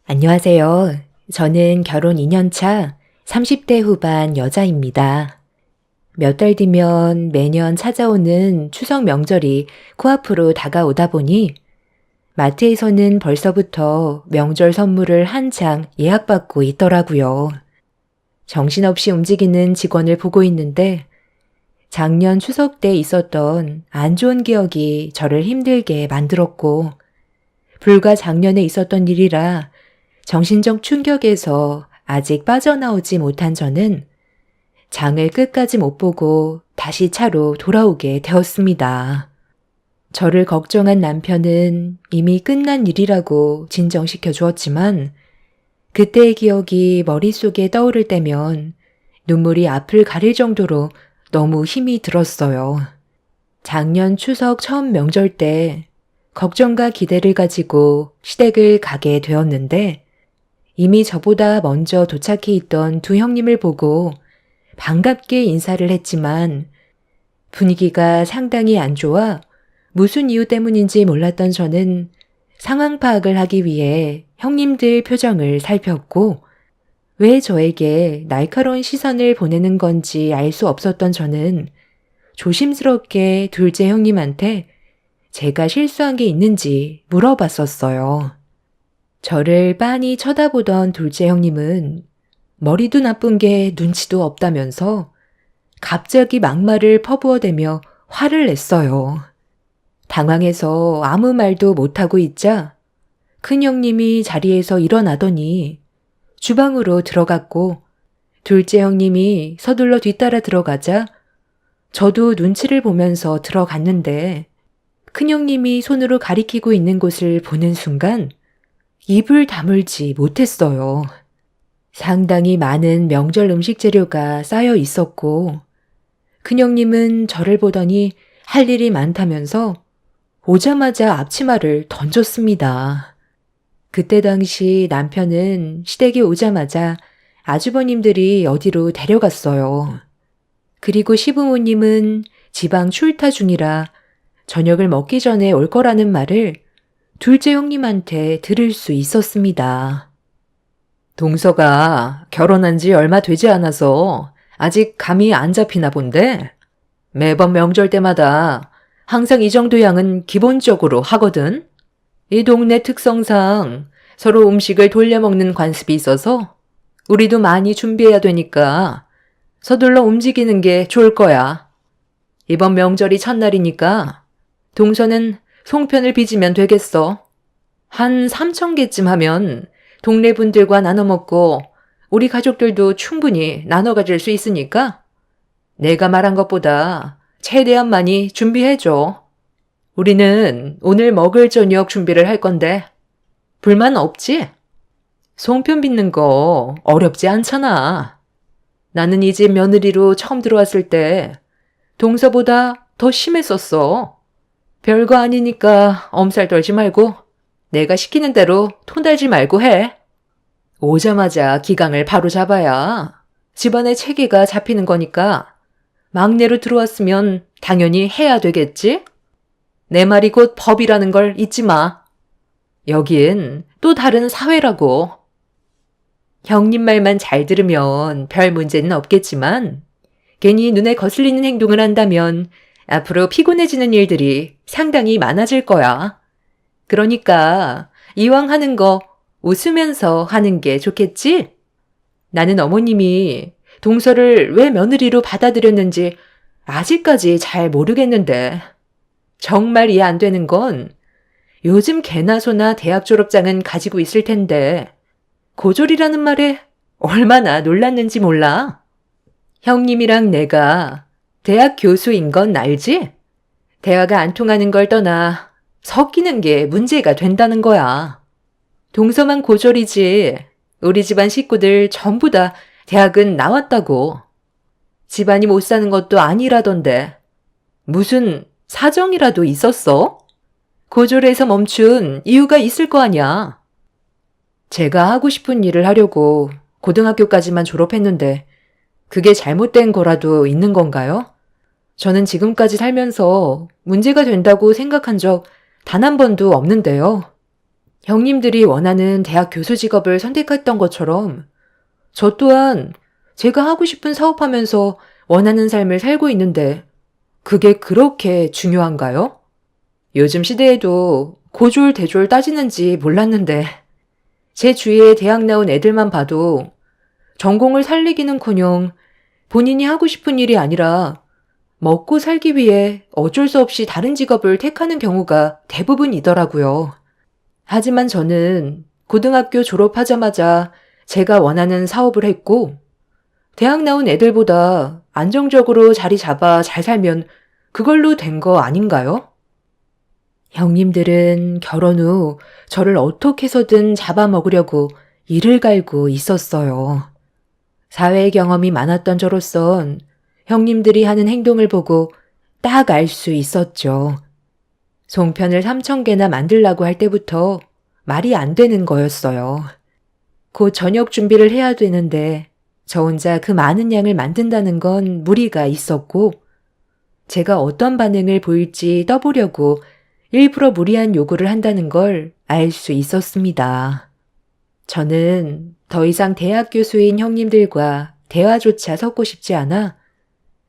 안녕하세요. 저는 결혼 2년 차 30대 후반 여자입니다. 몇 달 뒤면 매년 찾아오는 추석 명절이 코앞으로 다가오다 보니 마트에서는 벌써부터 명절 선물을 한창 예약받고 있더라고요. 정신없이 움직이는 직원을 보고 있는데 작년 추석 때 있었던 안 좋은 기억이 저를 힘들게 만들었고 불과 작년에 있었던 일이라 정신적 충격에서 아직 빠져나오지 못한 저는 장을 끝까지 못 보고 다시 차로 돌아오게 되었습니다. 저를 걱정한 남편은 이미 끝난 일이라고 진정시켜 주었지만 그때의 기억이 머릿속에 떠오를 때면 눈물이 앞을 가릴 정도로 너무 힘이 들었어요. 작년 추석 처음 명절 때 걱정과 기대를 가지고 시댁을 가게 되었는데 이미 저보다 먼저 도착해 있던 두 형님을 보고 반갑게 인사를 했지만 분위기가 상당히 안 좋아 무슨 이유 때문인지 몰랐던 저는 상황 파악을 하기 위해 형님들 표정을 살폈고 왜 저에게 날카로운 시선을 보내는 건지 알 수 없었던 저는 조심스럽게 둘째 형님한테 제가 실수한 게 있는지 물어봤었어요. 저를 빤히 쳐다보던 둘째 형님은 머리도 나쁜 게 눈치도 없다면서 갑자기 막말을 퍼부어대며 화를 냈어요. 당황해서 아무 말도 못하고 있자 큰 형님이 자리에서 일어나더니 주방으로 들어갔고 둘째 형님이 서둘러 뒤따라 들어가자 저도 눈치를 보면서 들어갔는데 큰 형님이 손으로 가리키고 있는 곳을 보는 순간 입을 다물지 못했어요. 상당히 많은 명절 음식 재료가 쌓여 있었고 큰형님은 저를 보더니 할 일이 많다면서 오자마자 앞치마를 던졌습니다. 그때 당시 남편은 시댁에 오자마자 아주버님들이 어디로 데려갔어요. 그리고 시부모님은 지방 출타 중이라 저녁을 먹기 전에 올 거라는 말을 둘째 형님한테 들을 수 있었습니다. 동서가 결혼한 지 얼마 되지 않아서 아직 감이 안 잡히나 본데 매번 명절 때마다 항상 이 정도 양은 기본적으로 하거든. 이 동네 특성상 서로 음식을 돌려먹는 관습이 있어서 우리도 많이 준비해야 되니까 서둘러 움직이는 게 좋을 거야. 이번 명절이 첫날이니까 동서는 송편을 빚으면 되겠어. 한 3,000개쯤 하면 동네 분들과 나눠 먹고 우리 가족들도 충분히 나눠 가질 수 있으니까 내가 말한 것보다 최대한 많이 준비해줘. 우리는 오늘 먹을 저녁 준비를 할 건데 불만 없지? 송편 빚는 거 어렵지 않잖아. 나는 이 집 며느리로 처음 들어왔을 때 동서보다 더 심했었어. 별거 아니니까 엄살 떨지 말고 내가 시키는 대로 톤 달지 말고 해. 오자마자 기강을 바로 잡아야 집안의 체계가 잡히는 거니까 막내로 들어왔으면 당연히 해야 되겠지? 내 말이 곧 법이라는 걸 잊지 마. 여긴 또 다른 사회라고. 형님 말만 잘 들으면 별 문제는 없겠지만 괜히 눈에 거슬리는 행동을 한다면 앞으로 피곤해지는 일들이 상당히 많아질 거야. 그러니까 이왕 하는 거 웃으면서 하는 게 좋겠지? 나는 어머님이 동서를 왜 며느리로 받아들였는지 아직까지 잘 모르겠는데 정말 이해 안 되는 건 요즘 개나 소나 대학 졸업장은 가지고 있을 텐데 고졸이라는 말에 얼마나 놀랐는지 몰라. 형님이랑 내가 대학 교수인 건 알지? 대화가 안 통하는 걸 떠나 섞이는 게 문제가 된다는 거야. 동서만 고졸이지 우리 집안 식구들 전부 다 대학은 나왔다고. 집안이 못 사는 것도 아니라던데 무슨 사정이라도 있었어? 고졸에서 멈춘 이유가 있을 거 아니야. 제가 하고 싶은 일을 하려고 고등학교까지만 졸업했는데 그게 잘못된 거라도 있는 건가요? 저는 지금까지 살면서 문제가 된다고 생각한 적 단 한 번도 없는데요. 형님들이 원하는 대학 교수 직업을 선택했던 것처럼 저 또한 제가 하고 싶은 사업하면서 원하는 삶을 살고 있는데 그게 그렇게 중요한가요? 요즘 시대에도 고졸, 대졸 따지는지 몰랐는데 제 주위에 대학 나온 애들만 봐도 전공을 살리기는커녕 본인이 하고 싶은 일이 아니라 먹고 살기 위해 어쩔 수 없이 다른 직업을 택하는 경우가 대부분이더라고요. 하지만 저는 고등학교 졸업하자마자 제가 원하는 사업을 했고 대학 나온 애들보다 안정적으로 자리 잡아 잘 살면 그걸로 된 거 아닌가요? 형님들은 결혼 후 저를 어떻게 해서든 잡아먹으려고 이를 갈고 있었어요. 사회 경험이 많았던 저로선 형님들이 하는 행동을 보고 딱 알 수 있었죠. 송편을 3,000개나 만들라고 할 때부터 말이 안 되는 거였어요. 곧 저녁 준비를 해야 되는데 저 혼자 그 많은 양을 만든다는 건 무리가 있었고 제가 어떤 반응을 보일지 떠보려고 일부러 무리한 요구를 한다는 걸 알 수 있었습니다. 저는 더 이상 대학 교수인 형님들과 대화조차 섞고 싶지 않아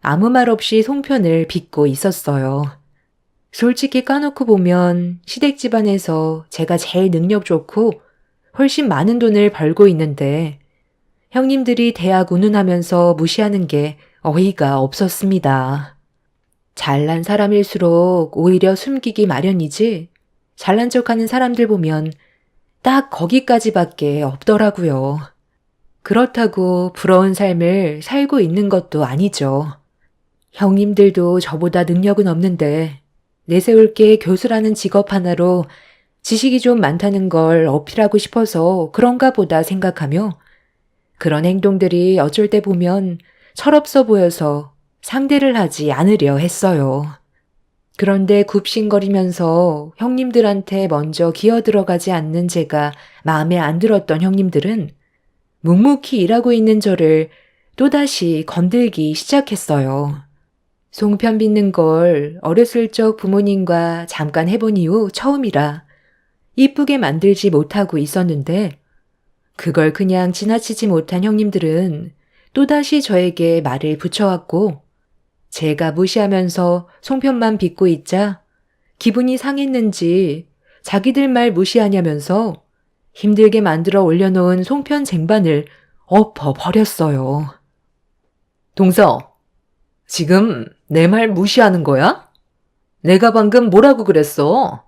아무 말 없이 송편을 빚고 있었어요. 솔직히 까놓고 보면 시댁 집안에서 제가 제일 능력 좋고 훨씬 많은 돈을 벌고 있는데 형님들이 대학 운운하면서 무시하는 게 어이가 없었습니다. 잘난 사람일수록 오히려 숨기기 마련이지 잘난 척하는 사람들 보면 딱 거기까지밖에 없더라고요. 그렇다고 부러운 삶을 살고 있는 것도 아니죠. 형님들도 저보다 능력은 없는데 내세울 게 교수라는 직업 하나로 지식이 좀 많다는 걸 어필하고 싶어서 그런가 보다 생각하며 그런 행동들이 어쩔 때 보면 철없어 보여서 상대를 하지 않으려 했어요. 그런데 굽신거리면서 형님들한테 먼저 기어들어가지 않는 제가 마음에 안 들었던 형님들은 묵묵히 일하고 있는 저를 또다시 건들기 시작했어요. 송편 빚는 걸 어렸을 적 부모님과 잠깐 해본 이후 처음이라 이쁘게 만들지 못하고 있었는데 그걸 그냥 지나치지 못한 형님들은 또다시 저에게 말을 붙여왔고 제가 무시하면서 송편만 빚고 있자 기분이 상했는지 자기들 말 무시하냐면서 힘들게 만들어 올려놓은 송편 쟁반을 엎어버렸어요. 동서, 지금 내 말 무시하는 거야? 내가 방금 뭐라고 그랬어?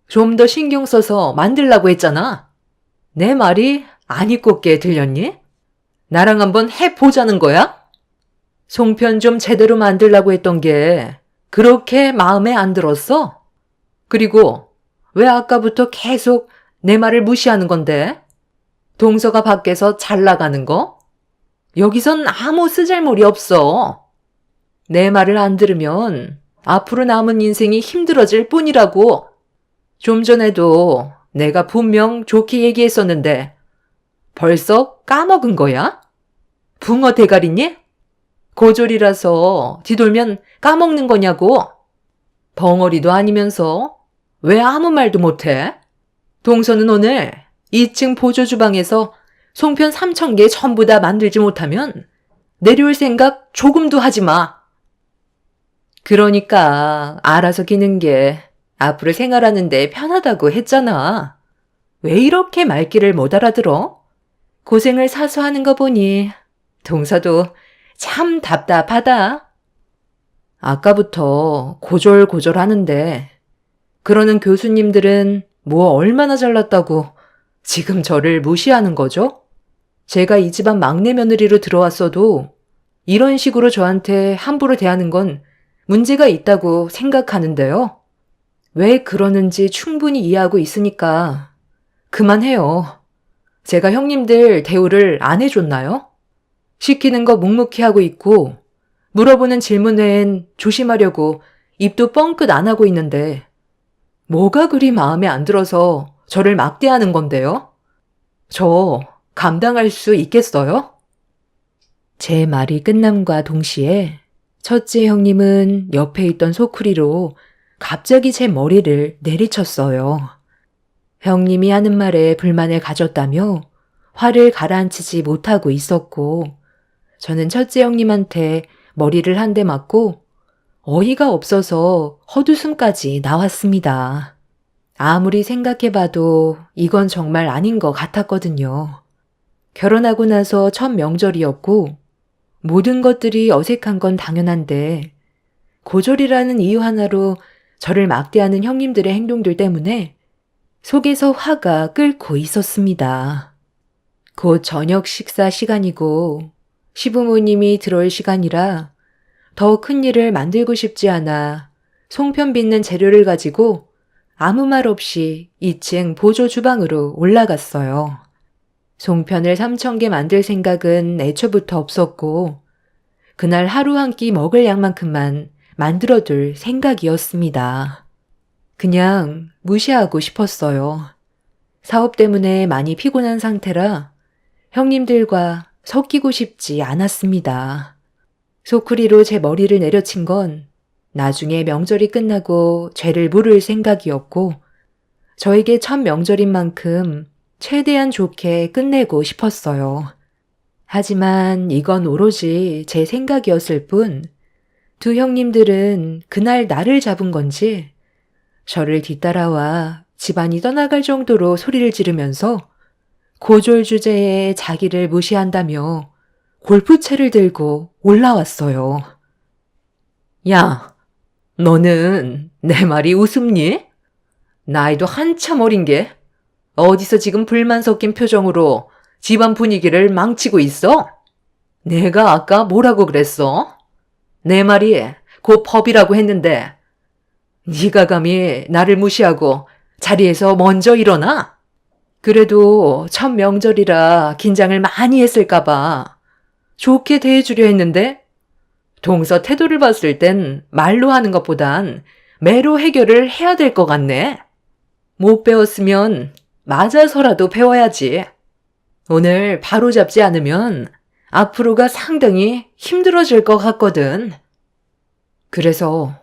좀 더 신경 써서 만들라고 했잖아. 내 말이 안 이꼽게 들렸니? 나랑 한번 해보자는 거야? 송편 좀 제대로 만들라고 했던 게 그렇게 마음에 안 들었어? 그리고 왜 아까부터 계속 내 말을 무시하는 건데? 동서가 밖에서 잘 나가는 거? 여기선 아무 쓰잘모리 없어. 내 말을 안 들으면 앞으로 남은 인생이 힘들어질 뿐이라고. 좀 전에도 내가 분명 좋게 얘기했었는데 벌써 까먹은 거야? 붕어 대가리니? 고졸이라서 뒤돌면 까먹는 거냐고. 벙어리도 아니면서 왜 아무 말도 못해? 동서는 오늘 2층 보조주방에서 송편 3,000개 전부 다 만들지 못하면 내려올 생각 조금도 하지 마. 그러니까 알아서 기는 게 앞으로 생활하는데 편하다고 했잖아. 왜 이렇게 말귀를 못 알아들어? 고생을 사서 하는 거 보니 동서도 참 답답하다. 아까부터 고졸고졸 하는데 그러는 교수님들은 뭐 얼마나 잘났다고 지금 저를 무시하는 거죠? 제가 이 집안 막내 며느리로 들어왔어도 이런 식으로 저한테 함부로 대하는 건 문제가 있다고 생각하는데요. 왜 그러는지 충분히 이해하고 있으니까 그만해요. 제가 형님들 대우를 안 해줬나요? 시키는 거 묵묵히 하고 있고 물어보는 질문 외엔 조심하려고 입도 뻥끗 안 하고 있는데 뭐가 그리 마음에 안 들어서 저를 막대하는 건데요? 저 감당할 수 있겠어요? 제 말이 끝남과 동시에 첫째 형님은 옆에 있던 소쿠리로 갑자기 제 머리를 내리쳤어요. 형님이 하는 말에 불만을 가졌다며 화를 가라앉히지 못하고 있었고, 저는 첫째 형님한테 머리를 한 대 맞고 어이가 없어서 헛웃음까지 나왔습니다. 아무리 생각해봐도 이건 정말 아닌 것 같았거든요. 결혼하고 나서 첫 명절이었고 모든 것들이 어색한 건 당연한데 고졸이라는 이유 하나로 저를 막대하는 형님들의 행동들 때문에 속에서 화가 끓고 있었습니다. 곧 저녁 식사 시간이고 시부모님이 들어올 시간이라 더 큰 일을 만들고 싶지 않아 송편 빚는 재료를 가지고 아무 말 없이 2층 보조 주방으로 올라갔어요. 송편을 3,000개 만들 생각은 애초부터 없었고 그날 하루 한 끼 먹을 양만큼만 만들어둘 생각이었습니다. 그냥 무시하고 싶었어요. 사업 때문에 많이 피곤한 상태라 형님들과 섞이고 싶지 않았습니다. 소쿠리로 제 머리를 내려친 건 나중에 명절이 끝나고 죄를 물을 생각이었고 저에게 첫 명절인 만큼 최대한 좋게 끝내고 싶었어요. 하지만 이건 오로지 제 생각이었을 뿐 두 형님들은 그날 나를 잡은 건지 저를 뒤따라와 집안이 떠나갈 정도로 소리를 지르면서 고졸 주제에 자기를 무시한다며 골프채를 들고 올라왔어요. 야, 너는 내 말이 우습니? 나이도 한참 어린 게 어디서 지금 불만 섞인 표정으로 집안 분위기를 망치고 있어? 내가 아까 뭐라고 그랬어? 내 말이 곧 법이라고 했는데 네가 감히 나를 무시하고 자리에서 먼저 일어나? 그래도 첫 명절이라 긴장을 많이 했을까봐 좋게 대해주려 했는데 동서 태도를 봤을 땐 말로 하는 것보단 매로 해결을 해야 될 것 같네. 못 배웠으면 맞아서라도 배워야지. 오늘 바로 잡지 않으면 앞으로가 상당히 힘들어질 것 같거든. 그래서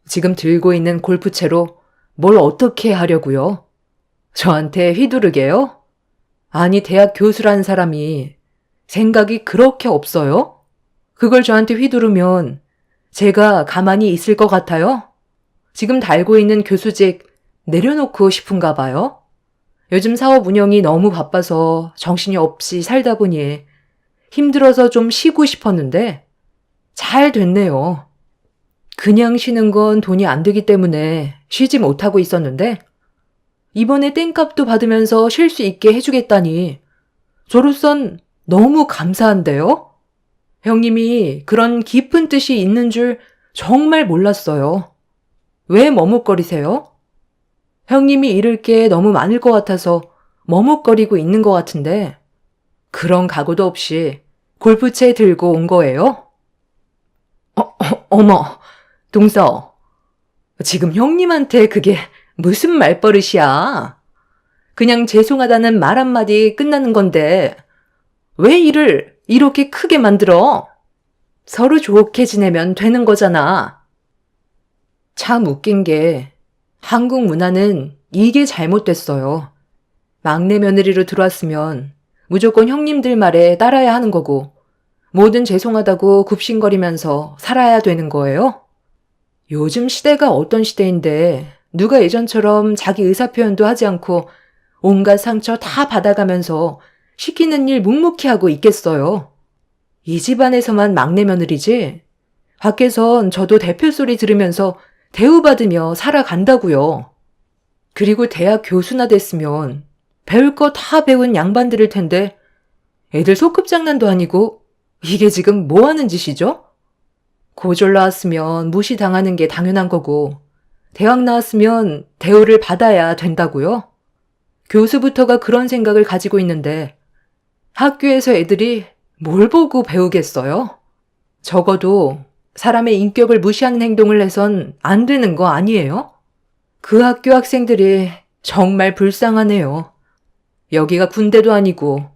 지금 들고 있는 골프채로 뭘 어떻게 하려고요? 저한테 휘두르게요? 아니, 대학 교수라는 사람이 생각이 그렇게 없어요? 그걸 저한테 휘두르면 제가 가만히 있을 것 같아요? 지금 달고 있는 교수직 내려놓고 싶은가 봐요? 요즘 사업 운영이 너무 바빠서 정신이 없이 살다 보니 힘들어서 좀 쉬고 싶었는데 잘 됐네요. 그냥 쉬는 건 돈이 안 되기 때문에 쉬지 못하고 있었는데 이번에 땡값도 받으면서 쉴 수 있게 해주겠다니 저로선 너무 감사한데요? 형님이 그런 깊은 뜻이 있는 줄 정말 몰랐어요. 왜 머뭇거리세요? 형님이 잃을 게 너무 많을 것 같아서 머뭇거리고 있는 것 같은데 그런 각오도 없이 골프채 들고 온 거예요? 어머, 동서. 지금 형님한테 그게 무슨 말버릇이야? 그냥 죄송하다는 말 한마디 끝나는 건데 왜 일을 이렇게 크게 만들어? 서로 좋게 지내면 되는 거잖아. 참 웃긴 게 한국 문화는 이게 잘못됐어요. 막내 며느리로 들어왔으면 무조건 형님들 말에 따라야 하는 거고 뭐든 죄송하다고 굽신거리면서 살아야 되는 거예요? 요즘 시대가 어떤 시대인데 누가 예전처럼 자기 의사표현도 하지 않고 온갖 상처 다 받아가면서 시키는 일 묵묵히 하고 있겠어요. 이 집안에서만 막내 며느리지 밖에선 저도 대표 소리 들으면서 대우받으며 살아간다고요. 그리고 대학 교수나 됐으면 배울 거 다 배운 양반들일 텐데 애들 소꿉장난도 아니고 이게 지금 뭐 하는 짓이죠? 고졸 나왔으면 무시당하는 게 당연한 거고 대학 나왔으면 대우를 받아야 된다고요? 교수부터가 그런 생각을 가지고 있는데 학교에서 애들이 뭘 보고 배우겠어요? 적어도 사람의 인격을 무시하는 행동을 해선 안 되는 거 아니에요? 그 학교 학생들이 정말 불쌍하네요. 여기가 군대도 아니고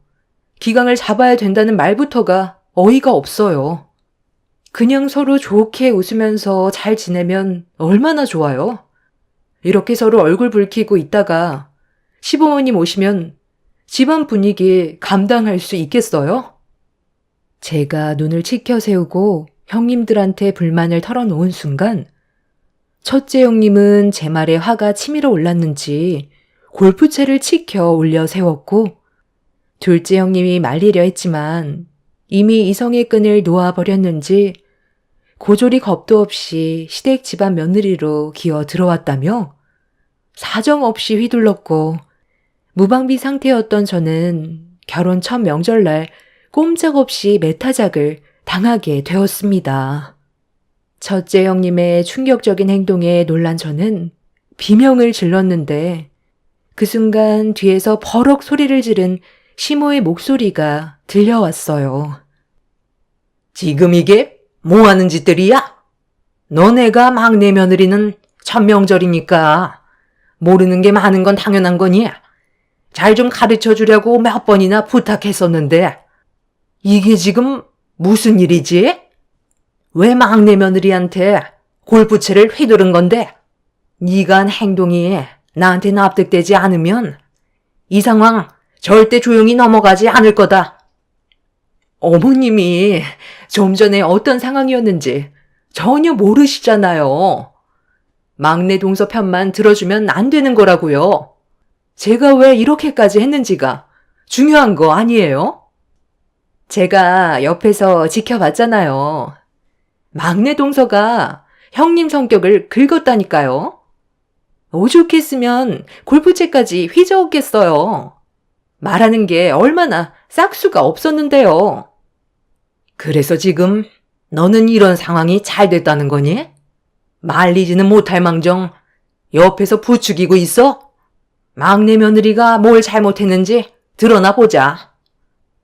기강을 잡아야 된다는 말부터가 어이가 없어요. 그냥 서로 좋게 웃으면서 잘 지내면 얼마나 좋아요? 이렇게 서로 얼굴 붉히고 있다가 시부모님 오시면 집안 분위기 감당할 수 있겠어요? 제가 눈을 치켜 세우고 형님들한테 불만을 털어놓은 순간 첫째 형님은 제 말에 화가 치밀어 올랐는지 골프채를 치켜 올려 세웠고 둘째 형님이 말리려 했지만 이미 이성의 끈을 놓아버렸는지 고조리 겁도 없이 시댁 집안 며느리로 기어 들어왔다며 사정없이 휘둘렀고 무방비 상태였던 저는 결혼 첫 명절날 꼼짝없이 매타작을 당하게 되었습니다. 첫째 형님의 충격적인 행동에 놀란 저는 비명을 질렀는데 그 순간 뒤에서 버럭 소리를 지른 시모의 목소리가 들려왔어요. 지금 이게 뭐 하는 짓들이야? 너네가 막내 며느리는 첫 명절이니까 모르는 게 많은 건 당연한 거니? 잘 좀 가르쳐 주려고 몇 번이나 부탁했었는데 이게 지금 무슨 일이지? 왜 막내 며느리한테 골프채를 휘두른 건데? 네가 한 행동이 나한테 납득되지 않으면 이 상황 절대 조용히 넘어가지 않을 거다. 어머님이 좀 전에 어떤 상황이었는지 전혀 모르시잖아요. 막내 동서 편만 들어주면 안 되는 거라고요. 제가 왜 이렇게까지 했는지가 중요한 거 아니에요? 제가 옆에서 지켜봤잖아요. 막내 동서가 형님 성격을 긁었다니까요. 오죽했으면 골프채까지 휘저었겠어요. 말하는 게 얼마나 싹수가 없었는데요. 그래서 지금 너는 이런 상황이 잘 됐다는 거니? 말리지는 못할 망정 옆에서 부추기고 있어? 막내 며느리가 뭘 잘못했는지 드러나 보자.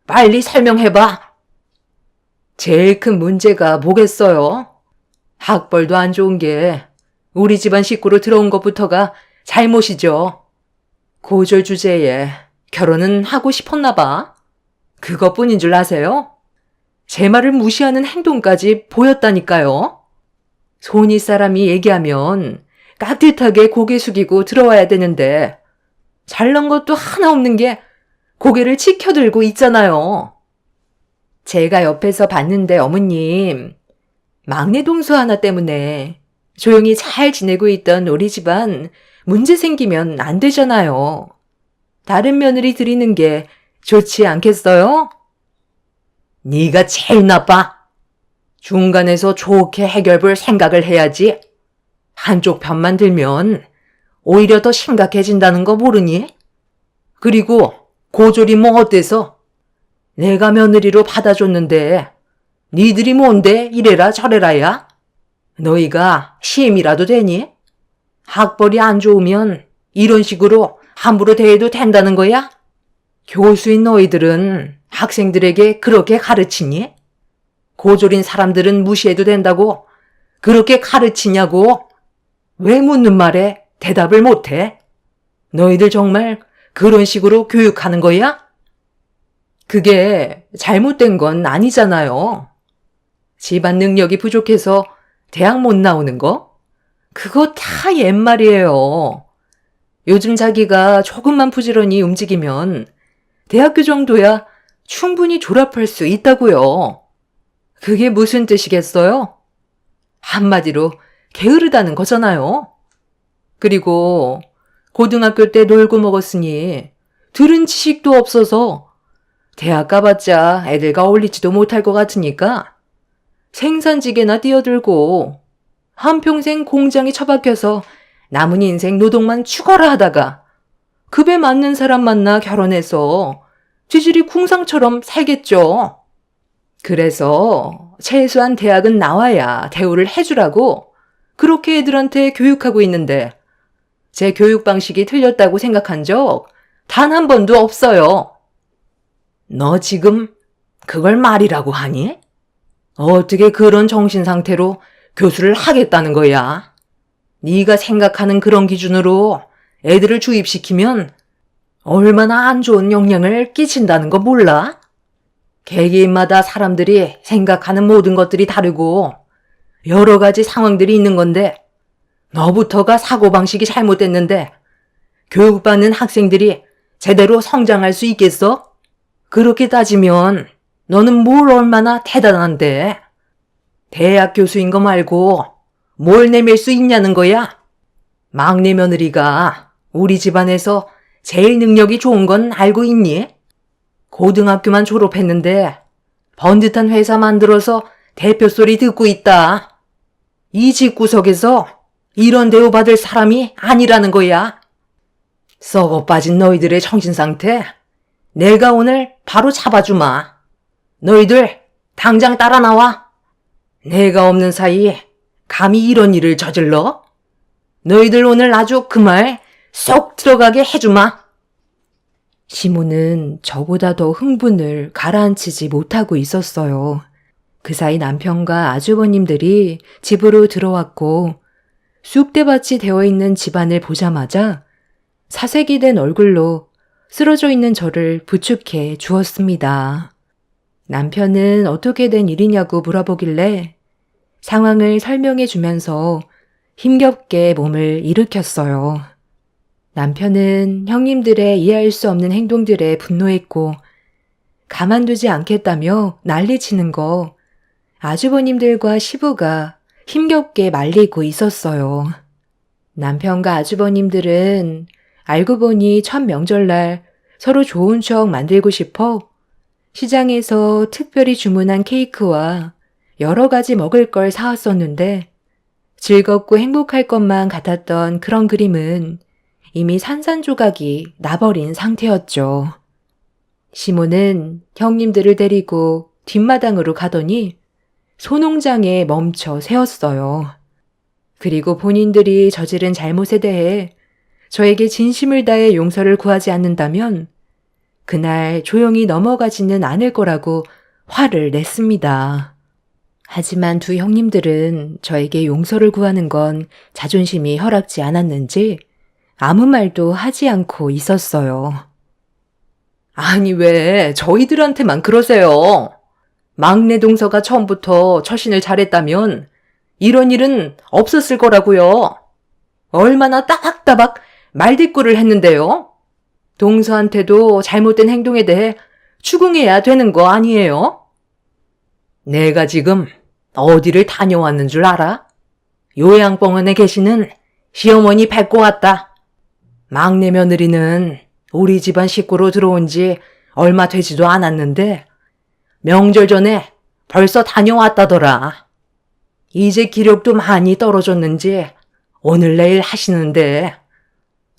빨리 설명해봐. 제일 큰 문제가 뭐겠어요? 학벌도 안 좋은 게 우리 집안 식구로 들어온 것부터가 잘못이죠. 고졸 주제에 결혼은 하고 싶었나 봐. 그것뿐인 줄 아세요? 제 말을 무시하는 행동까지 보였다니까요. 손윗 사람이 얘기하면 깍듯하게 고개 숙이고 들어와야 되는데 잘난 것도 하나 없는 게 고개를 치켜들고 있잖아요. 제가 옆에서 봤는데 어머님, 막내 동서 하나 때문에 조용히 잘 지내고 있던 우리 집안 문제 생기면 안 되잖아요. 다른 며느리 드리는 게 좋지 않겠어요? 네가 제일 나빠. 중간에서 좋게 해결 볼 생각을 해야지. 한쪽 편만 들면 오히려 더 심각해진다는 거 모르니? 그리고 고졸이 뭐 어때서? 내가 며느리로 받아줬는데 니들이 뭔데 이래라 저래라야? 너희가 시임이라도 되니? 학벌이 안 좋으면 이런 식으로 함부로 대해도 된다는 거야? 교수인 너희들은 학생들에게 그렇게 가르치니? 고졸인 사람들은 무시해도 된다고 그렇게 가르치냐고? 왜 묻는 말에 대답을 못해? 너희들 정말 그런 식으로 교육하는 거야? 그게 잘못된 건 아니잖아요. 집안 능력이 부족해서 대학 못 나오는 거? 그거 다 옛말이에요. 요즘 자기가 조금만 부지런히 움직이면 대학교 정도야 충분히 졸업할 수 있다고요. 그게 무슨 뜻이겠어요? 한마디로 게으르다는 거잖아요. 그리고 고등학교 때 놀고 먹었으니 들은 지식도 없어서 대학 가봤자 애들과 어울리지도 못할 것 같으니까 생산직에나 뛰어들고 한평생 공장에 처박혀서 남은 인생 노동만 죽어라 하다가 급에 맞는 사람 만나 결혼해서 쥐질이 궁상처럼 살겠죠. 그래서 최소한 대학은 나와야 대우를 해주라고 그렇게 애들한테 교육하고 있는데 제 교육 방식이 틀렸다고 생각한 적 단 한 번도 없어요. 너 지금 그걸 말이라고 하니? 어떻게 그런 정신 상태로 교수를 하겠다는 거야? 네가 생각하는 그런 기준으로 애들을 주입시키면 얼마나 안 좋은 영향을 끼친다는 거 몰라? 개개인마다 사람들이 생각하는 모든 것들이 다르고 여러 가지 상황들이 있는 건데 너부터가 사고방식이 잘못됐는데 교육받는 학생들이 제대로 성장할 수 있겠어? 그렇게 따지면 너는 뭘 얼마나 대단한데? 대학 교수인 거 말고 뭘 내밀 수 있냐는 거야? 막내 며느리가 우리 집안에서 제일 능력이 좋은 건 알고 있니? 고등학교만 졸업했는데 번듯한 회사 만들어서 대표 소리 듣고 있다. 이 집구석에서 이런 대우받을 사람이 아니라는 거야. 썩어 빠진 너희들의 정신상태 내가 오늘 바로 잡아주마. 너희들 당장 따라 나와. 내가 없는 사이에 감히 이런 일을 저질러? 너희들 오늘 아주 그 말 쏙 들어가게 해주마. 시모는 저보다 더 흥분을 가라앉히지 못하고 있었어요. 그 사이 남편과 아주버님들이 집으로 들어왔고 쑥대밭이 되어 있는 집안을 보자마자 사색이 된 얼굴로 쓰러져 있는 저를 부축해 주었습니다. 남편은 어떻게 된 일이냐고 물어보길래 상황을 설명해 주면서 힘겹게 몸을 일으켰어요. 남편은 형님들의 이해할 수 없는 행동들에 분노했고 가만두지 않겠다며 난리치는 거 아주버님들과 시부가 힘겹게 말리고 있었어요. 남편과 아주버님들은 알고 보니 첫 명절날 서로 좋은 추억 만들고 싶어 시장에서 특별히 주문한 케이크와 여러 가지 먹을 걸 사왔었는데 즐겁고 행복할 것만 같았던 그런 그림은 이미 산산조각이 나버린 상태였죠. 시모는 형님들을 데리고 뒷마당으로 가더니 소농장에 멈춰 세웠어요. 그리고 본인들이 저지른 잘못에 대해 저에게 진심을 다해 용서를 구하지 않는다면 그날 조용히 넘어가지는 않을 거라고 화를 냈습니다. 하지만 두 형님들은 저에게 용서를 구하는 건 자존심이 허락지 않았는지 아무 말도 하지 않고 있었어요. 아니 왜 저희들한테만 그러세요? 막내 동서가 처음부터 처신을 잘했다면 이런 일은 없었을 거라고요. 얼마나 따박따박 말대꾸를 했는데요. 동서한테도 잘못된 행동에 대해 추궁해야 되는 거 아니에요? 내가 지금 어디를 다녀왔는 줄 알아? 요양병원에 계시는 시어머니 뵙고 왔다. 막내 며느리는 우리 집안 식구로 들어온 지 얼마 되지도 않았는데 명절 전에 벌써 다녀왔다더라. 이제 기력도 많이 떨어졌는지 오늘 내일 하시는데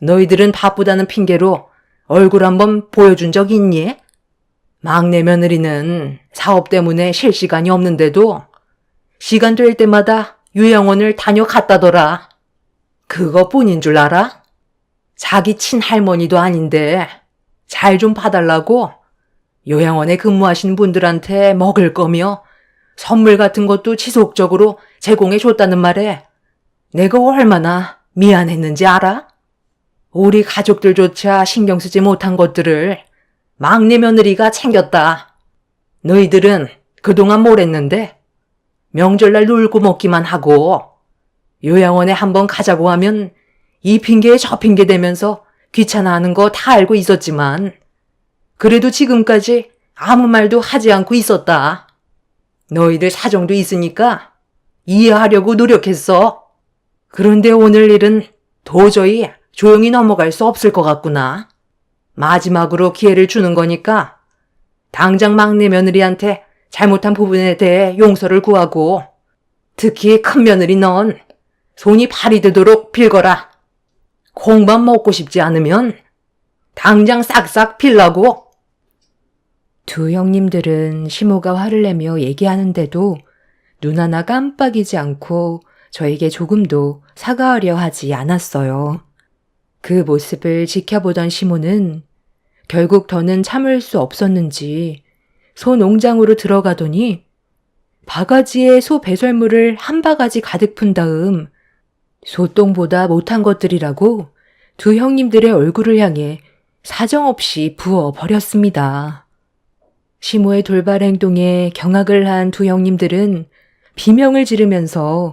너희들은 바쁘다는 핑계로 얼굴 한번 보여준 적 있니? 막내 며느리는 사업 때문에 쉴 시간이 없는데도 시간 될 때마다 요양원을 다녀갔다더라. 그것뿐인 줄 알아? 자기 친할머니도 아닌데 잘 좀 봐달라고 요양원에 근무하신 분들한테 먹을 거며 선물 같은 것도 지속적으로 제공해 줬다는 말에 내가 얼마나 미안했는지 알아? 우리 가족들조차 신경 쓰지 못한 것들을 막내 며느리가 챙겼다. 너희들은 그동안 뭘 했는데 명절날 놀고 먹기만 하고 요양원에 한번 가자고 하면 이 핑계에 저 핑계 대면서 귀찮아하는 거 다 알고 있었지만 그래도 지금까지 아무 말도 하지 않고 있었다. 너희들 사정도 있으니까 이해하려고 노력했어. 그런데 오늘 일은 도저히 조용히 넘어갈 수 없을 것 같구나. 마지막으로 기회를 주는 거니까 당장 막내 며느리한테 잘못한 부분에 대해 용서를 구하고 특히 큰 며느리 넌 손이 발이 되도록 빌거라. 콩밥 먹고 싶지 않으면 당장 싹싹 빌라고. 두 형님들은 시모가 화를 내며 얘기하는데도 눈 하나 깜빡이지 않고 저에게 조금도 사과하려 하지 않았어요. 그 모습을 지켜보던 시모는 결국 더는 참을 수 없었는지 소 농장으로 들어가더니 바가지에 소 배설물을 한 바가지 가득 푼 다음 소똥보다 못한 것들이라고 두 형님들의 얼굴을 향해 사정없이 부어버렸습니다. 시모의 돌발 행동에 경악을 한 두 형님들은 비명을 지르면서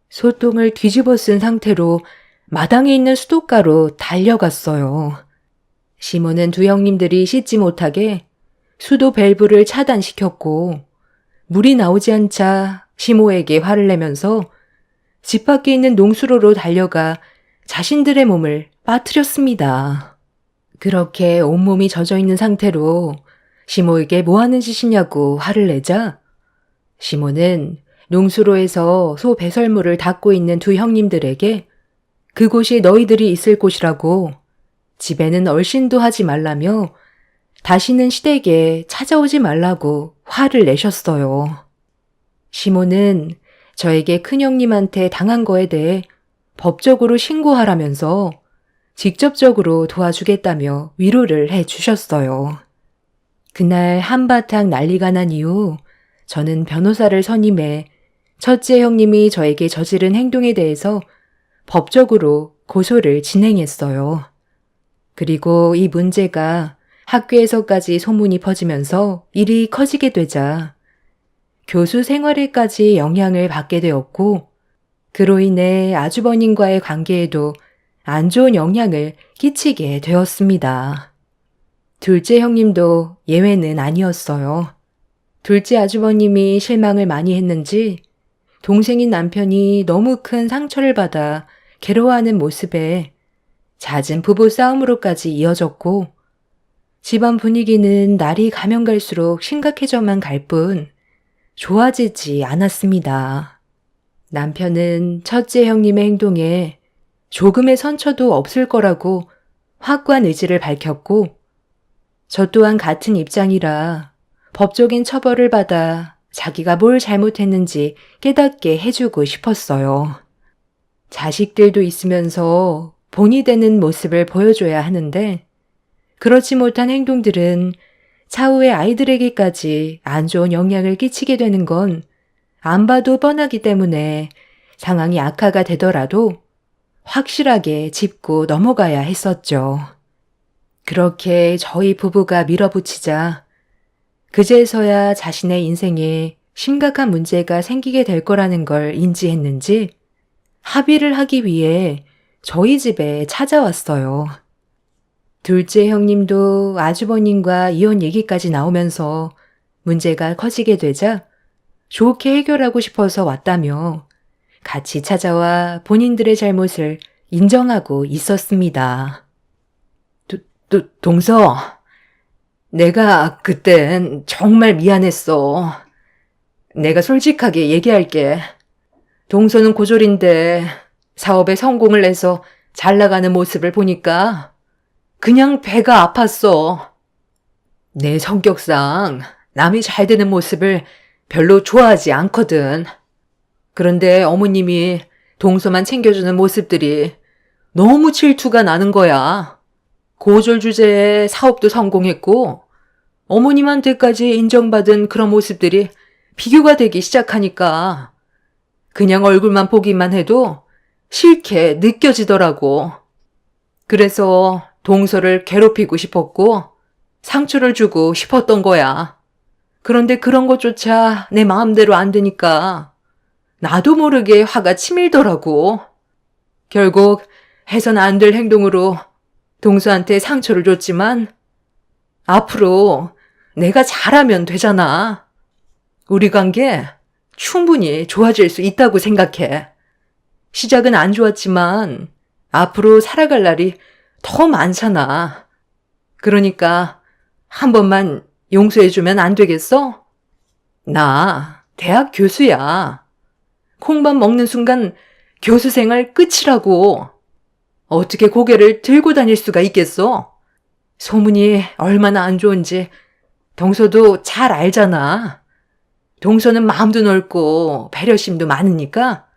소똥을 뒤집어 쓴 상태로 마당에 있는 수도가로 달려갔어요. 시모는 두 형님들이 씻지 못하게 수도 밸브를 차단시켰고 물이 나오지 않자 시모에게 화를 내면서 집 밖에 있는 농수로로 달려가 자신들의 몸을 빠뜨렸습니다. 그렇게 온몸이 젖어 있는 상태로 시모에게 뭐 하는 짓이냐고 화를 내자 시모는 농수로에서 소 배설물을 닦고 있는 두 형님들에게 그곳이 너희들이 있을 곳이라고 집에는 얼씬도 하지 말라며 다시는 시댁에 찾아오지 말라고 화를 내셨어요. 시모는 저에게 큰형님한테 당한 거에 대해 법적으로 신고하라면서 직접적으로 도와주겠다며 위로를 해 주셨어요. 그날 한바탕 난리가 난 이후 저는 변호사를 선임해 첫째 형님이 저에게 저지른 행동에 대해서 법적으로 고소를 진행했어요. 그리고 이 문제가 학교에서까지 소문이 퍼지면서 일이 커지게 되자 교수 생활에까지 영향을 받게 되었고 그로 인해 아주버님과의 관계에도 안 좋은 영향을 끼치게 되었습니다. 둘째 형님도 예외는 아니었어요. 둘째 아주버님이 실망을 많이 했는지 동생인 남편이 너무 큰 상처를 받아 괴로워하는 모습에 잦은 부부 싸움으로까지 이어졌고 집안 분위기는 날이 가면 갈수록 심각해져만 갈 뿐 좋아지지 않았습니다. 남편은 첫째 형님의 행동에 조금의 선처도 없을 거라고 확고한 의지를 밝혔고 저 또한 같은 입장이라 법적인 처벌을 받아 자기가 뭘 잘못했는지 깨닫게 해주고 싶었어요. 자식들도 있으면서 본이 되는 모습을 보여줘야 하는데 그렇지 못한 행동들은 차후에 아이들에게까지 안 좋은 영향을 끼치게 되는 건 안 봐도 뻔하기 때문에 상황이 악화가 되더라도 확실하게 짚고 넘어가야 했었죠. 그렇게 저희 부부가 밀어붙이자 그제서야 자신의 인생에 심각한 문제가 생기게 될 거라는 걸 인지했는지 합의를 하기 위해 저희 집에 찾아왔어요. 둘째 형님도 아주버님과 이혼 얘기까지 나오면서 문제가 커지게 되자 좋게 해결하고 싶어서 왔다며 같이 찾아와 본인들의 잘못을 인정하고 있었습니다. 동서, 내가 그땐 정말 미안했어. 내가 솔직하게 얘기할게. 동서는 고졸인데 사업에 성공을 내서 잘 나가는 모습을 보니까 그냥 배가 아팠어. 내 성격상 남이 잘 되는 모습을 별로 좋아하지 않거든. 그런데 어머님이 동서만 챙겨주는 모습들이 너무 질투가 나는 거야. 고졸 주제에 사업도 성공했고 어머님한테까지 인정받은 그런 모습들이 비교가 되기 시작하니까 그냥 얼굴만 보기만 해도 싫게 느껴지더라고. 그래서 동서를 괴롭히고 싶었고 상처를 주고 싶었던 거야. 그런데 그런 것조차 내 마음대로 안 되니까 나도 모르게 화가 치밀더라고. 결국 해선 안 될 행동으로 동서한테 상처를 줬지만 앞으로 내가 잘하면 되잖아. 우리 관계 충분히 좋아질 수 있다고 생각해. 시작은 안 좋았지만 앞으로 살아갈 날이 더 많잖아. 그러니까 한 번만 용서해주면 안 되겠어? 나 대학 교수야. 콩밥 먹는 순간 교수 생활 끝이라고. 어떻게 고개를 들고 다닐 수가 있겠어? 소문이 얼마나 안 좋은지 동서도 잘 알잖아. 동서는 마음도 넓고 배려심도 많으니까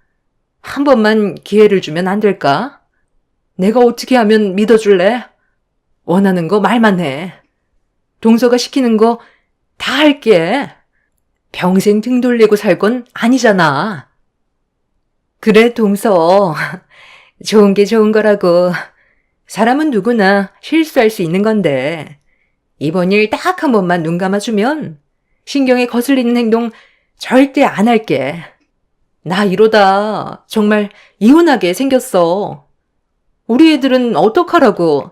한 번만 기회를 주면 안 될까? 내가 어떻게 하면 믿어줄래? 원하는 거 말만 해. 동서가 시키는 거 다 할게. 평생 등 돌리고 살 건 아니잖아. 그래, 동서. 좋은 게 좋은 거라고. 사람은 누구나 실수할 수 있는 건데 이번 일 딱 한 번만 눈 감아주면 신경에 거슬리는 행동 절대 안 할게. 나 이러다 정말 이혼하게 생겼어. 우리 애들은 어떡하라고?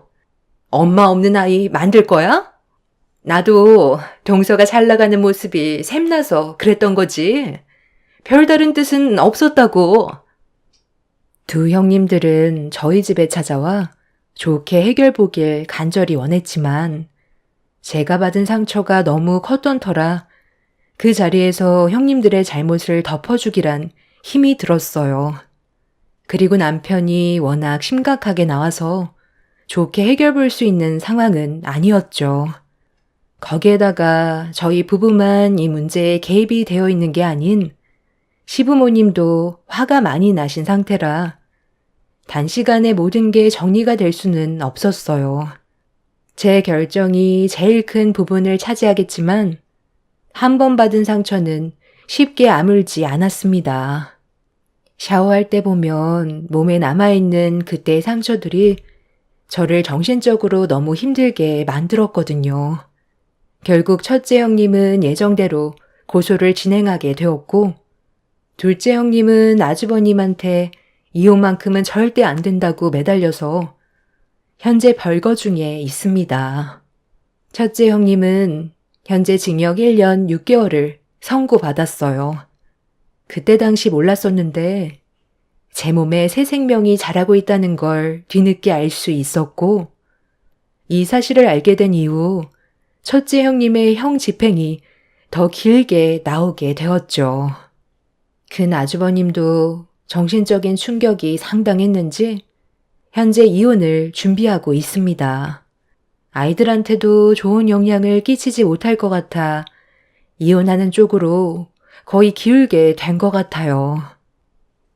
엄마 없는 아이 만들 거야? 나도 동서가 잘 나가는 모습이 샘나서 그랬던 거지. 별다른 뜻은 없었다고. 두 형님들은 저희 집에 찾아와 좋게 해결보길 간절히 원했지만 제가 받은 상처가 너무 컸던 터라 그 자리에서 형님들의 잘못을 덮어주기란 힘이 들었어요. 그리고 남편이 워낙 심각하게 나와서 좋게 해결 볼 수 있는 상황은 아니었죠. 거기에다가 저희 부부만 이 문제에 개입이 되어 있는 게 아닌 시부모님도 화가 많이 나신 상태라 단시간에 모든 게 정리가 될 수는 없었어요. 제 결정이 제일 큰 부분을 차지하겠지만 한 번 받은 상처는 쉽게 아물지 않았습니다. 샤워할 때 보면 몸에 남아있는 그때의 상처들이 저를 정신적으로 너무 힘들게 만들었거든요. 결국 첫째 형님은 예정대로 고소를 진행하게 되었고 둘째 형님은 아주버님한테 이혼만큼은 절대 안 된다고 매달려서 현재 벌거 중에 있습니다. 첫째 형님은 현재 징역 1년 6개월을 선고받았어요. 그때 당시 몰랐었는데 제 몸에 새 생명이 자라고 있다는 걸 뒤늦게 알 수 있었고 이 사실을 알게 된 이후 첫째 형님의 형 집행이 더 길게 나오게 되었죠. 큰 아주버님도 정신적인 충격이 상당했는지 현재 이혼을 준비하고 있습니다. 아이들한테도 좋은 영향을 끼치지 못할 것 같아 이혼하는 쪽으로 거의 기울게 된 것 같아요.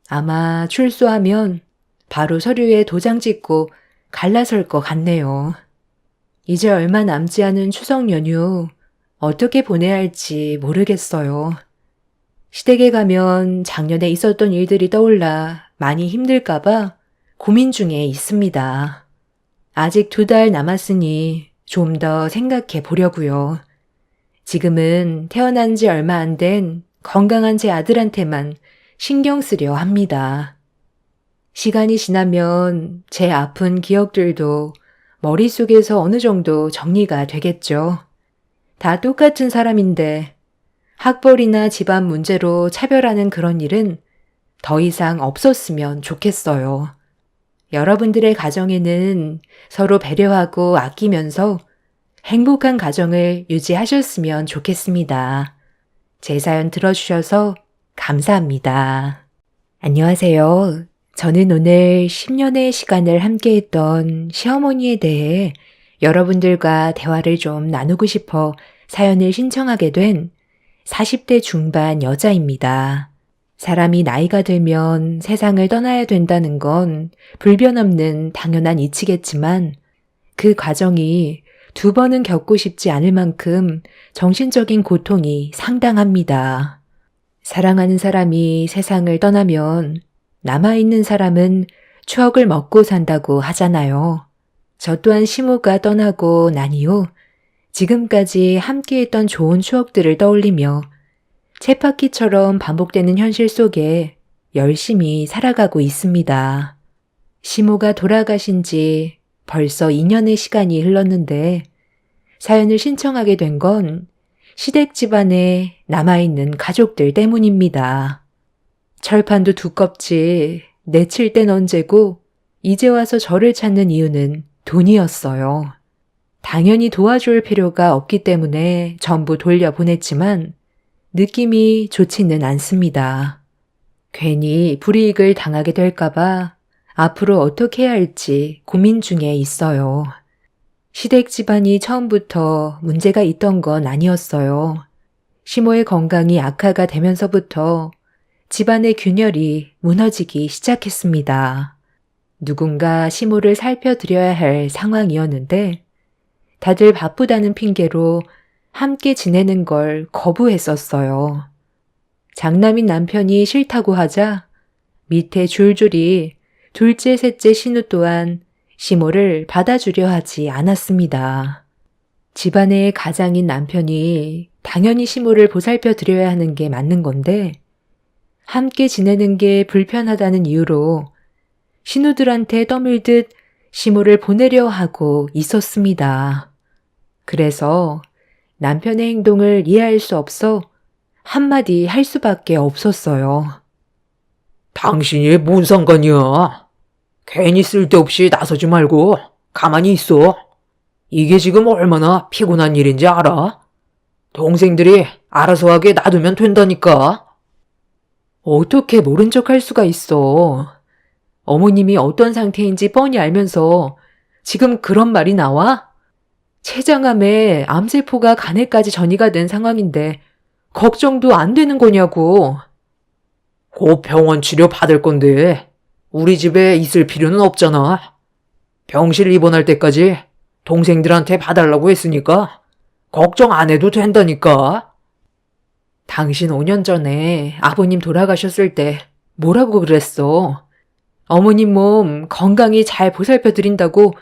아마 출소하면 바로 서류에 도장 찍고 갈라설 것 같네요. 이제 얼마 남지 않은 추석 연휴 어떻게 보내야 할지 모르겠어요. 시댁에 가면 작년에 있었던 일들이 떠올라 많이 힘들까봐 고민 중에 있습니다. 아직 2달 남았으니 좀 더 생각해 보려고요. 지금은 태어난 지 얼마 안 된 건강한 제 아들한테만 신경 쓰려 합니다. 시간이 지나면 제 아픈 기억들도 머릿속에서 어느 정도 정리가 되겠죠. 다 똑같은 사람인데 학벌이나 집안 문제로 차별하는 그런 일은 더 이상 없었으면 좋겠어요. 여러분들의 가정에는 서로 배려하고 아끼면서 행복한 가정을 유지하셨으면 좋겠습니다. 제 사연 들어주셔서 감사합니다. 안녕하세요. 저는 오늘 10년의 시간을 함께했던 시어머니에 대해 여러분들과 대화를 좀 나누고 싶어 사연을 신청하게 된 40대 중반 여자입니다. 사람이 나이가 들면 세상을 떠나야 된다는 건 불변 없는 당연한 이치겠지만 그 과정이 2번은 겪고 싶지 않을 만큼 정신적인 고통이 상당합니다. 사랑하는 사람이 세상을 떠나면 남아있는 사람은 추억을 먹고 산다고 하잖아요. 저 또한 시모가 떠나고 난 이후 지금까지 함께했던 좋은 추억들을 떠올리며 쳇바퀴처럼 반복되는 현실 속에 열심히 살아가고 있습니다. 시모가 돌아가신 지 벌써 2년의 시간이 흘렀는데 사연을 신청하게 된 건 시댁 집안에 남아있는 가족들 때문입니다. 철판도 두껍지 내칠 땐 언제고 이제 와서 저를 찾는 이유는 돈이었어요. 당연히 도와줄 필요가 없기 때문에 전부 돌려보냈지만 느낌이 좋지는 않습니다. 괜히 불이익을 당하게 될까봐 앞으로 어떻게 해야 할지 고민 중에 있어요. 시댁 집안이 처음부터 문제가 있던 건 아니었어요. 시모의 건강이 악화가 되면서부터 집안의 균열이 무너지기 시작했습니다. 누군가 시모를 살펴드려야 할 상황이었는데 다들 바쁘다는 핑계로 함께 지내는 걸 거부했었어요. 장남인 남편이 싫다고 하자 밑에 줄줄이 둘째, 셋째 신우 또한 시모를 받아주려 하지 않았습니다. 집안의 가장인 남편이 당연히 시모를 보살펴 드려야 하는 게 맞는 건데 함께 지내는 게 불편하다는 이유로 신우들한테 떠밀듯 시모를 보내려 하고 있었습니다. 그래서 남편의 행동을 이해할 수 없어 한마디 할 수밖에 없었어요. 당신이 뭔 상관이야? 괜히 쓸데없이 나서지 말고 가만히 있어. 이게 지금 얼마나 피곤한 일인지 알아? 동생들이 알아서 하게 놔두면 된다니까. 어떻게 모른 척 할 수가 있어. 어머님이 어떤 상태인지 뻔히 알면서 지금 그런 말이 나와? 췌장암에 암세포가 간에까지 전이가 된 상황인데 걱정도 안 되는 거냐고. 곧 병원 치료 받을 건데 우리 집에 있을 필요는 없잖아. 병실 입원할 때까지 동생들한테 봐달라고 했으니까 걱정 안 해도 된다니까. 당신 5년 전에 아버님 돌아가셨을 때 뭐라고 그랬어? 어머님 몸 건강히 잘 보살펴 드린다고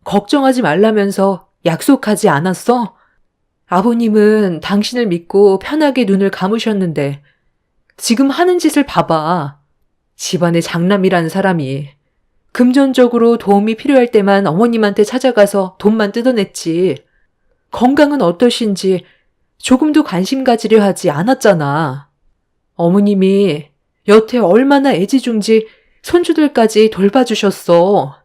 걱정하지 말라면서 약속하지 않았어? 아버님은 당신을 믿고 편하게 눈을 감으셨는데 지금 하는 짓을 봐봐. 집안의 장남이라는 사람이 금전적으로 도움이 필요할 때만 어머님한테 찾아가서 돈만 뜯어냈지. 건강은 어떠신지 조금도 관심 가지려 하지 않았잖아. 어머님이 여태 얼마나 애지중지 손주들까지 돌봐주셨어.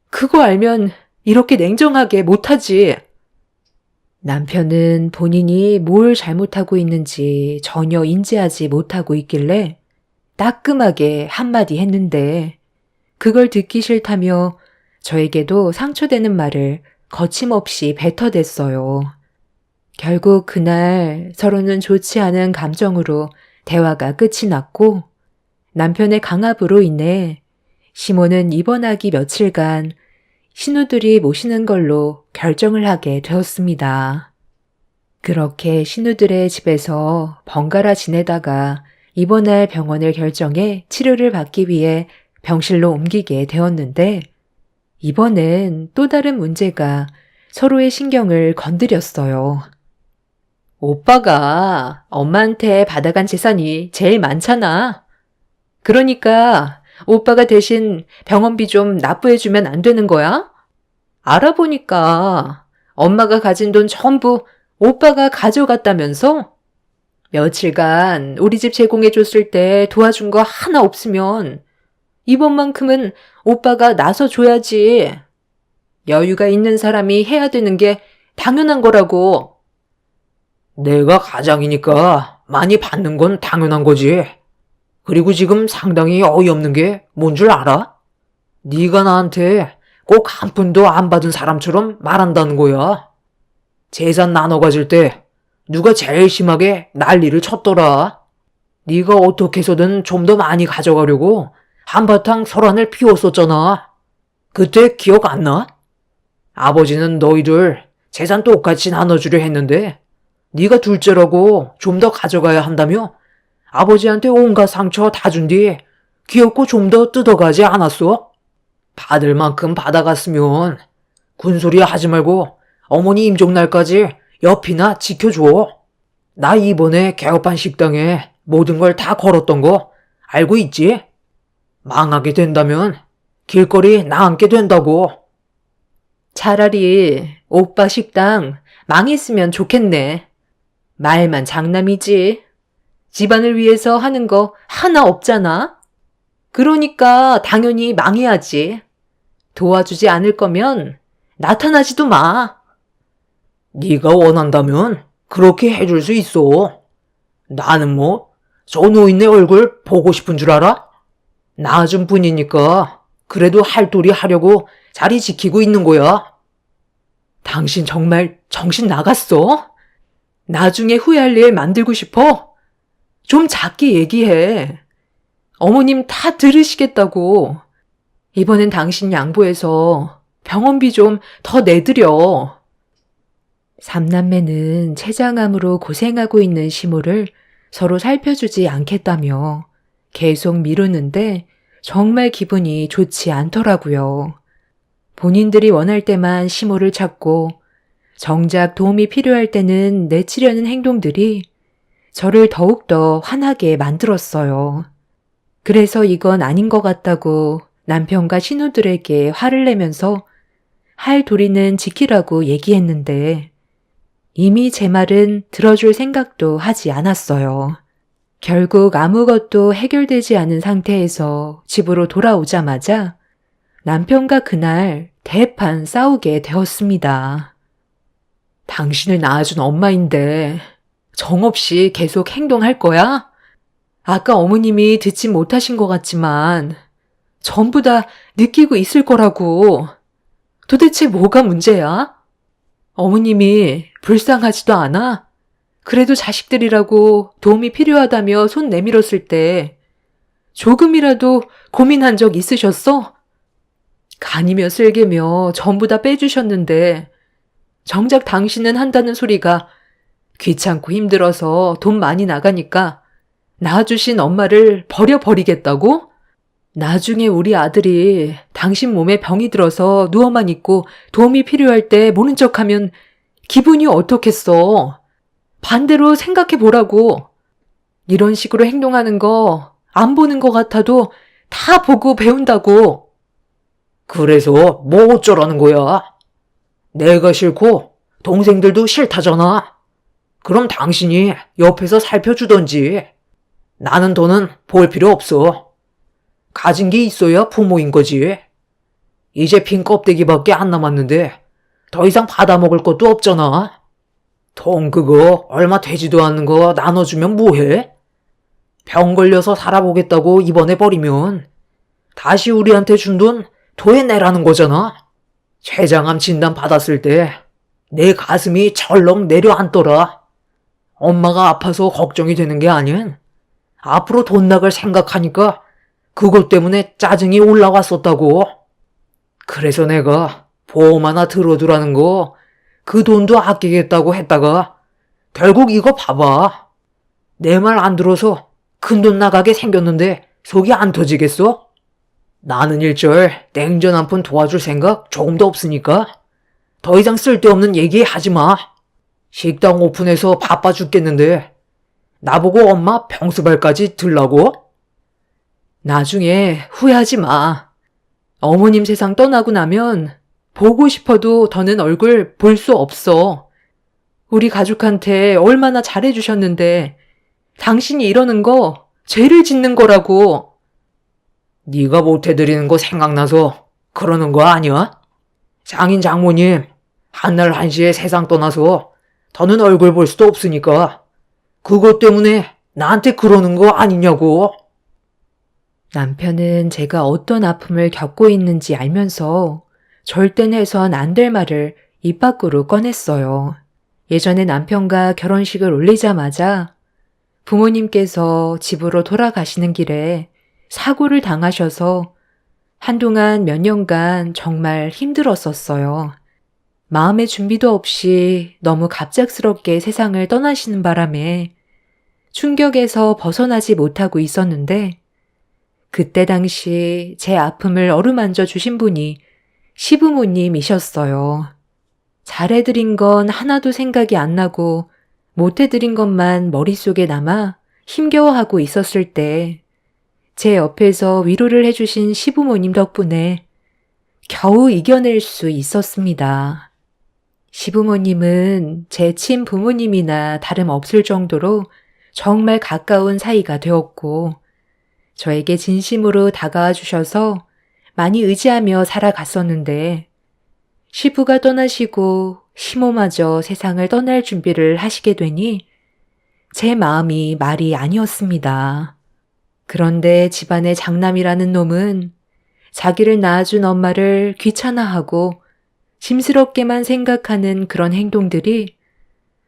그거 알면 이렇게 냉정하게 못하지. 남편은 본인이 뭘 잘못하고 있는지 전혀 인지하지 못하고 있길래 따끔하게 한마디 했는데 그걸 듣기 싫다며 저에게도 상처되는 말을 거침없이 뱉어댔어요. 결국 그날 서로는 좋지 않은 감정으로 대화가 끝이 났고 남편의 강압으로 인해 시모는 입원하기 며칠간 신우들이 모시는 걸로 결정을 하게 되었습니다. 그렇게 신우들의 집에서 번갈아 지내다가 입원할 병원을 결정해 치료를 받기 위해 병실로 옮기게 되었는데 이번엔 또 다른 문제가 서로의 신경을 건드렸어요. 오빠가 엄마한테 받아간 재산이 제일 많잖아. 그러니까 오빠가 대신 병원비 좀 납부해주면 안 되는 거야? 알아보니까 엄마가 가진 돈 전부 오빠가 가져갔다면서? 며칠간 우리 집 제공해줬을 때 도와준 거 하나 없으면 이번만큼은 오빠가 나서줘야지. 여유가 있는 사람이 해야 되는 게 당연한 거라고. 내가 가장이니까 많이 받는 건 당연한 거지. 그리고 지금 상당히 어이없는 게 뭔 줄 알아? 네가 나한테 꼭 한 푼도 안 받은 사람처럼 말한다는 거야. 재산 나눠 가질 때 누가 제일 심하게 난리를 쳤더라. 네가 어떻게 해서든 좀 더 많이 가져가려고 한바탕 혈안을 피웠었잖아. 그때 기억 안 나? 아버지는 너희들 재산 똑같이 나눠주려 했는데 네가 둘째라고 좀 더 가져가야 한다며 아버지한테 온갖 상처 다 준 뒤에 귀엽고 좀 더 뜯어가지 않았어? 받을 만큼 받아갔으면 군소리 하지 말고 어머니 임종날까지 옆이나 지켜줘. 나 이번에 개업한 식당에 모든 걸 다 걸었던 거 알고 있지? 망하게 된다면 길거리 나앉게 된다고. 차라리 오빠 식당 망했으면 좋겠네. 말만 장남이지. 집안을 위해서 하는 거 하나 없잖아. 그러니까 당연히 망해야지. 도와주지 않을 거면 나타나지도 마. 네가 원한다면 그렇게 해줄 수 있어. 나는 뭐 저 노인네 얼굴 보고 싶은 줄 알아? 낳아준 분이니까 그래도 할 도리 하려고 자리 지키고 있는 거야. 당신 정말 정신 나갔어? 나중에 후회할 일 만들고 싶어? 좀 작게 얘기해. 어머님 다 들으시겠다고. 이번엔 당신 양보해서 병원비 좀 더 내드려. 삼남매는 췌장암으로 고생하고 있는 시모를 서로 살펴주지 않겠다며 계속 미루는데 정말 기분이 좋지 않더라고요. 본인들이 원할 때만 시모를 찾고 정작 도움이 필요할 때는 내치려는 행동들이 저를 더욱더 화나게 만들었어요. 그래서 이건 아닌 것 같다고 남편과 신우들에게 화를 내면서 할 도리는 지키라고 얘기했는데 이미 제 말은 들어줄 생각도 하지 않았어요. 결국 아무것도 해결되지 않은 상태에서 집으로 돌아오자마자 남편과 그날 대판 싸우게 되었습니다. 당신을 낳아준 엄마인데 정없이 계속 행동할 거야? 아까 어머님이 듣지 못하신 것 같지만 전부 다 느끼고 있을 거라고. 도대체 뭐가 문제야? 어머님이 불쌍하지도 않아? 그래도 자식들이라고 도움이 필요하다며 손 내밀었을 때 조금이라도 고민한 적 있으셨어? 간이며 쓸개며 전부 다 빼주셨는데 정작 당신은 한다는 소리가 귀찮고 힘들어서 돈 많이 나가니까 낳아주신 엄마를 버려버리겠다고? 나중에 우리 아들이 당신 몸에 병이 들어서 누워만 있고 도움이 필요할 때 모른 척하면 기분이 어떻겠어? 반대로 생각해 보라고. 이런 식으로 행동하는 거 안 보는 것 같아도 다 보고 배운다고. 그래서 뭐 어쩌라는 거야? 내가 싫고 동생들도 싫다잖아. 그럼 당신이 옆에서 살펴주던지. 나는 더는 볼 필요 없어. 가진 게 있어야 부모인 거지. 이제 빈 껍데기밖에 안 남았는데 더 이상 받아먹을 것도 없잖아. 돈 그거 얼마 되지도 않는 거 나눠주면 뭐해? 병 걸려서 살아보겠다고 입원해 버리면 다시 우리한테 준 돈 토해내라는 거잖아. 췌장암 진단 받았을 때 내 가슴이 철렁 내려앉더라. 엄마가 아파서 걱정이 되는 게 아닌 앞으로 돈 나갈 생각하니까 그것 때문에 짜증이 올라왔었다고. 그래서 내가 보험 하나 들어두라는 거 그 돈도 아끼겠다고 했다가 결국 이거 봐봐. 내 말 안 들어서 큰돈 나가게 생겼는데 속이 안 터지겠어? 나는 일절 냉전 한 푼 도와줄 생각 조금도 없으니까 더 이상 쓸데없는 얘기 하지 마. 식당 오픈해서 바빠 죽겠는데 나보고 엄마 병수발까지 들라고? 나중에 후회하지 마. 어머님 세상 떠나고 나면 보고 싶어도 더는 얼굴 볼 수 없어. 우리 가족한테 얼마나 잘해주셨는데 당신이 이러는 거 죄를 짓는 거라고. 네가 못해드리는 거 생각나서 그러는 거 아니야? 장인 장모님 한날 한시에 세상 떠나서 더는 얼굴 볼 수도 없으니까 그것 때문에 나한테 그러는 거 아니냐고. 남편은 제가 어떤 아픔을 겪고 있는지 알면서 절대 해선 안 될 말을 입 밖으로 꺼냈어요. 예전에 남편과 결혼식을 올리자마자 부모님께서 집으로 돌아가시는 길에 사고를 당하셔서 한동안 몇 년간 정말 힘들었었어요. 마음의 준비도 없이 너무 갑작스럽게 세상을 떠나시는 바람에 충격에서 벗어나지 못하고 있었는데 그때 당시 제 아픔을 어루만져 주신 분이 시부모님이셨어요. 잘해드린 건 하나도 생각이 안 나고 못해드린 것만 머릿속에 남아 힘겨워하고 있었을 때 제 옆에서 위로를 해주신 시부모님 덕분에 겨우 이겨낼 수 있었습니다. 시부모님은 제 친부모님이나 다름없을 정도로 정말 가까운 사이가 되었고 저에게 진심으로 다가와 주셔서 많이 의지하며 살아갔었는데 시부가 떠나시고 시모마저 세상을 떠날 준비를 하시게 되니 제 마음이 말이 아니었습니다. 그런데 집안의 장남이라는 놈은 자기를 낳아준 엄마를 귀찮아하고 심스럽게만 생각하는 그런 행동들이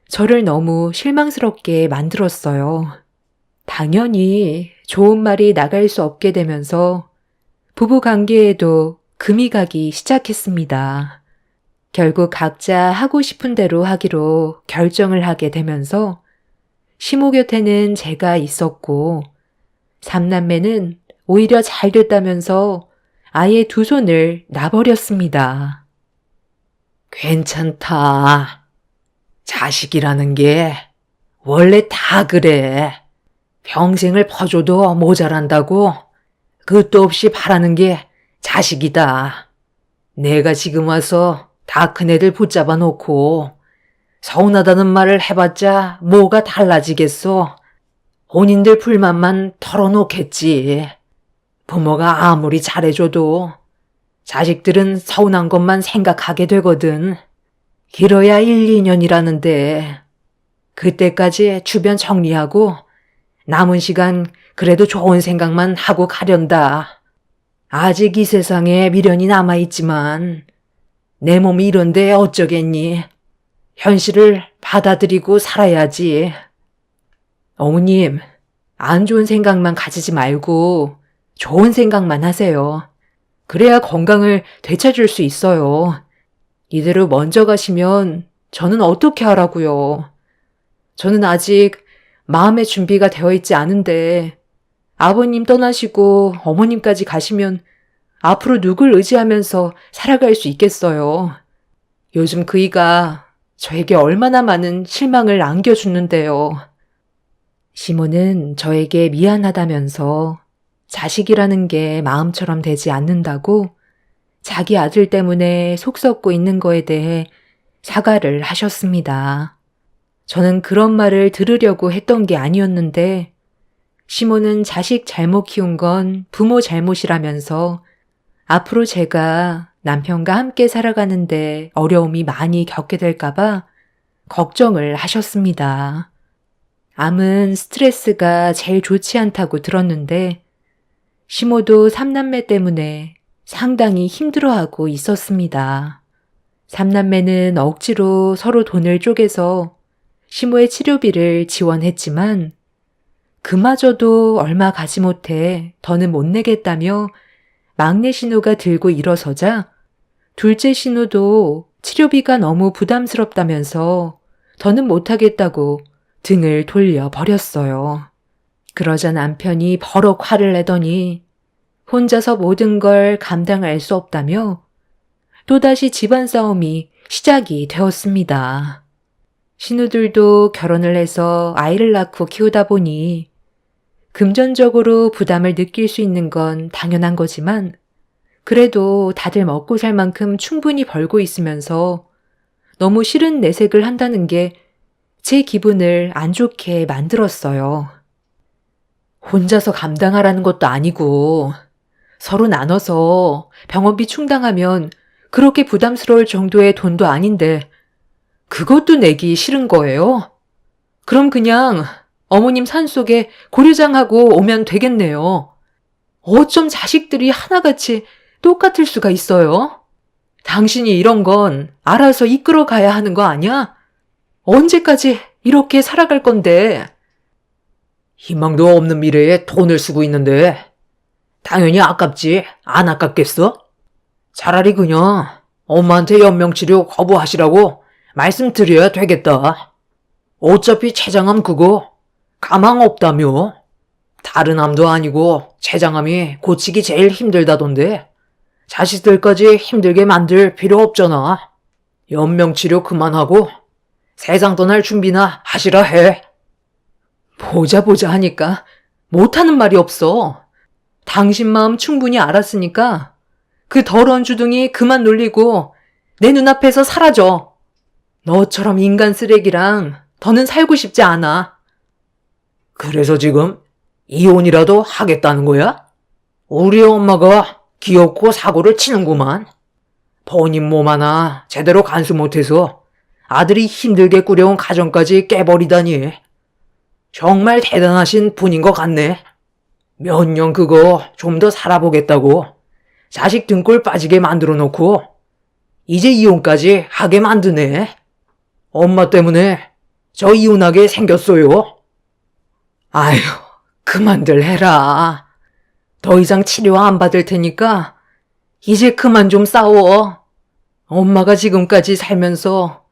저를 너무 실망스럽게 만들었어요. 당연히 좋은 말이 나갈 수 없게 되면서 부부 관계에도 금이 가기 시작했습니다. 결국 각자 하고 싶은 대로 하기로 결정을 하게 되면서 시모 곁에는 제가 있었고 삼남매는 오히려 잘 됐다면서 아예 두 손을 놔버렸습니다. 괜찮다. 자식이라는 게 원래 다 그래. 평생을 퍼줘도 모자란다고 끝도 없이 바라는 게 자식이다. 내가 지금 와서 다 큰애들 붙잡아 놓고 서운하다는 말을 해봤자 뭐가 달라지겠어. 본인들 불만만 털어놓겠지. 부모가 아무리 잘해줘도 자식들은 서운한 것만 생각하게 되거든. 길어야 1, 2년이라는데 그때까지 주변 정리하고 남은 시간 그래도 좋은 생각만 하고 가련다. 아직 이 세상에 미련이 남아있지만 내 몸이 이런데 어쩌겠니. 현실을 받아들이고 살아야지. 어머님, 안 좋은 생각만 가지지 말고 좋은 생각만 하세요. 그래야 건강을 되찾을 수 있어요. 이대로 먼저 가시면 저는 어떻게 하라고요. 저는 아직 마음의 준비가 되어 있지 않은데 아버님 떠나시고 어머님까지 가시면 앞으로 누굴 의지하면서 살아갈 수 있겠어요. 요즘 그이가 저에게 얼마나 많은 실망을 안겨주는데요. 시모는 저에게 미안하다면서 자식이라는 게 마음처럼 되지 않는다고 자기 아들 때문에 속 썩고 있는 거에 대해 사과를 하셨습니다. 저는 그런 말을 들으려고 했던 게 아니었는데 시모는 자식 잘못 키운 건 부모 잘못이라면서 앞으로 제가 남편과 함께 살아가는데 어려움이 많이 겪게 될까봐 걱정을 하셨습니다. 암은 스트레스가 제일 좋지 않다고 들었는데 시모도 3남매 때문에 상당히 힘들어하고 있었습니다. 3남매는 억지로 서로 돈을 쪼개서 시모의 치료비를 지원했지만 그마저도 얼마 가지 못해 더는 못 내겠다며 막내 신우가 들고 일어서자 둘째 신우도 치료비가 너무 부담스럽다면서 더는 못하겠다고 등을 돌려버렸어요. 그러자 남편이 버럭 화를 내더니 혼자서 모든 걸 감당할 수 없다며 또다시 집안 싸움이 시작이 되었습니다. 신우들도 결혼을 해서 아이를 낳고 키우다 보니 금전적으로 부담을 느낄 수 있는 건 당연한 거지만 그래도 다들 먹고 살 만큼 충분히 벌고 있으면서 너무 싫은 내색을 한다는 게 제 기분을 안 좋게 만들었어요. 혼자서 감당하라는 것도 아니고 서로 나눠서 병원비 충당하면 그렇게 부담스러울 정도의 돈도 아닌데 그것도 내기 싫은 거예요? 그럼 그냥 어머님 산속에 고려장하고 오면 되겠네요. 어쩜 자식들이 하나같이 똑같을 수가 있어요? 당신이 이런 건 알아서 이끌어 가야 하는 거 아니야? 언제까지 이렇게 살아갈 건데? 희망도 없는 미래에 돈을 쓰고 있는데 당연히 아깝지 안 아깝겠어? 차라리 그냥 엄마한테 연명치료 거부하시라고 말씀드려야 되겠다. 어차피 췌장암 그거 가망 없다며. 다른 암도 아니고 췌장암이 고치기 제일 힘들다던데 자식들까지 힘들게 만들 필요 없잖아. 연명치료 그만하고 세상 떠날 준비나 하시라 해. 보자 하니까 못하는 말이 없어. 당신 마음 충분히 알았으니까 그 더러운 주둥이 그만 놀리고 내 눈앞에서 사라져. 너처럼 인간 쓰레기랑 더는 살고 싶지 않아. 그래서 지금 이혼이라도 하겠다는 거야? 우리 엄마가 귀엽고 사고를 치는구만. 본인 몸 하나 제대로 간수 못해서 아들이 힘들게 꾸려온 가정까지 깨버리다니. 정말 대단하신 분인 것 같네. 몇 년 그거 좀 더 살아보겠다고 자식 등골 빠지게 만들어 놓고 이제 이혼까지 하게 만드네. 엄마 때문에 저 이혼하게 생겼어요. 아휴, 그만들 해라. 더 이상 치료 안 받을 테니까 이제 그만 좀 싸워. 엄마가 지금까지 살면서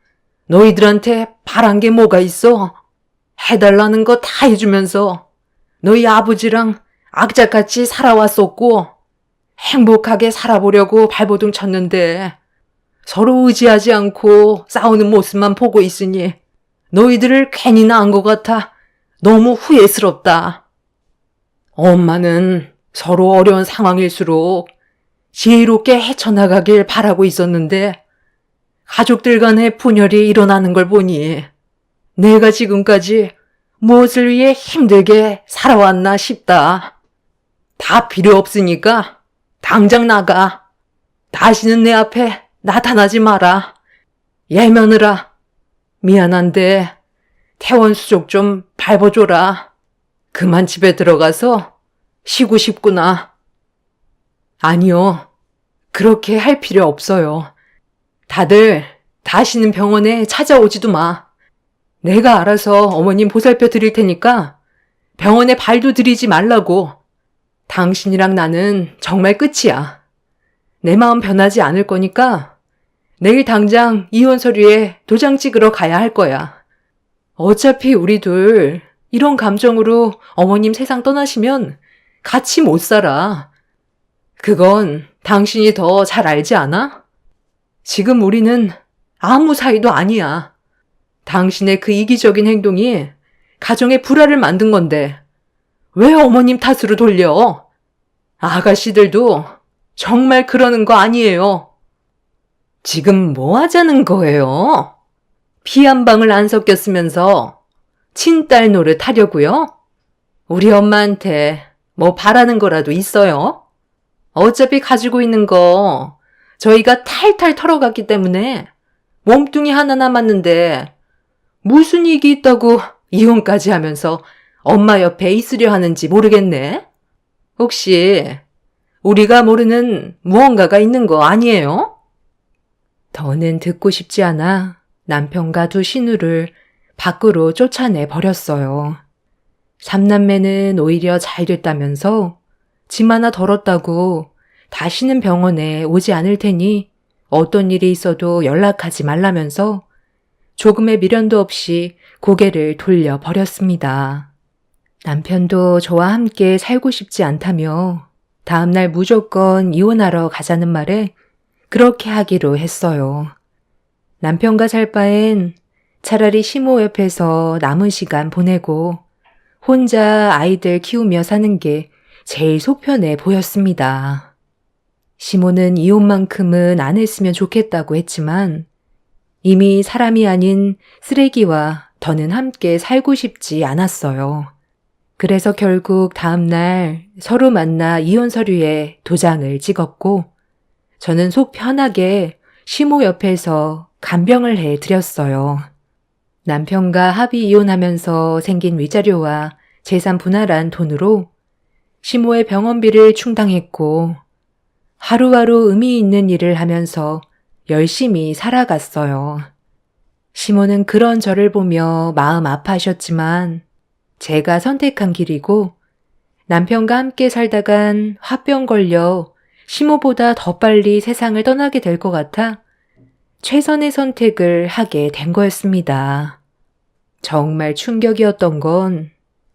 너희들한테 바란 게 뭐가 있어? 해달라는 거 다 해주면서 너희 아버지랑 악착같이 살아왔었고 행복하게 살아보려고 발버둥 쳤는데 서로 의지하지 않고 싸우는 모습만 보고 있으니 너희들을 괜히 낳은 것 같아 너무 후회스럽다. 엄마는 서로 어려운 상황일수록 지혜롭게 헤쳐나가길 바라고 있었는데 가족들 간의 분열이 일어나는 걸 보니 내가 지금까지 무엇을 위해 힘들게 살아왔나 싶다. 다 필요 없으니까 당장 나가. 다시는 내 앞에 나타나지 마라. 예며느라, 미안한데 태원 수족 좀 밟아줘라. 그만 집에 들어가서 쉬고 싶구나. 아니요, 그렇게 할 필요 없어요. 다들 다시는 병원에 찾아오지도 마. 내가 알아서 어머님 보살펴 드릴 테니까 병원에 발도 들이지 말라고. 당신이랑 나는 정말 끝이야. 내 마음 변하지 않을 거니까 내일 당장 이혼 서류에 도장 찍으러 가야 할 거야. 어차피 우리 둘 이런 감정으로 어머님 세상 떠나시면 같이 못 살아. 그건 당신이 더 잘 알지 않아? 지금 우리는 아무 사이도 아니야. 당신의 그 이기적인 행동이 가정의 불화를 만든 건데 왜 어머님 탓으로 돌려? 아가씨들도 정말 그러는 거 아니에요. 지금 뭐 하자는 거예요? 피 한 방울 안 섞였으면서 친딸 노릇 하려고요? 우리 엄마한테 뭐 바라는 거라도 있어요? 어차피 가지고 있는 거 저희가 탈탈 털어갔기 때문에 몸뚱이 하나 남았는데 무슨 이익이 있다고 이혼까지 하면서 엄마 옆에 있으려 하는지 모르겠네. 혹시 우리가 모르는 무언가가 있는 거 아니에요? 더는 듣고 싶지 않아 남편과 두 신우를 밖으로 쫓아내 버렸어요. 삼남매는 오히려 잘 됐다면서 짐 하나 덜었다고 다시는 병원에 오지 않을 테니 어떤 일이 있어도 연락하지 말라면서 조금의 미련도 없이 고개를 돌려 버렸습니다. 남편도 저와 함께 살고 싶지 않다며 다음날 무조건 이혼하러 가자는 말에 그렇게 하기로 했어요. 남편과 살 바엔 차라리 시모 옆에서 남은 시간 보내고 혼자 아이들 키우며 사는 게 제일 속편해 보였습니다. 시모는 이혼만큼은 안 했으면 좋겠다고 했지만 이미 사람이 아닌 쓰레기와 더는 함께 살고 싶지 않았어요. 그래서 결국 다음날 서로 만나 이혼 서류에 도장을 찍었고 저는 속 편하게 시모 옆에서 간병을 해드렸어요. 남편과 합의 이혼하면서 생긴 위자료와 재산 분할한 돈으로 시모의 병원비를 충당했고 하루하루 의미 있는 일을 하면서 열심히 살아갔어요. 시모는 그런 저를 보며 마음 아파하셨지만 제가 선택한 길이고 남편과 함께 살다간 화병 걸려 시모보다 더 빨리 세상을 떠나게 될 것 같아 최선의 선택을 하게 된 거였습니다. 정말 충격이었던 건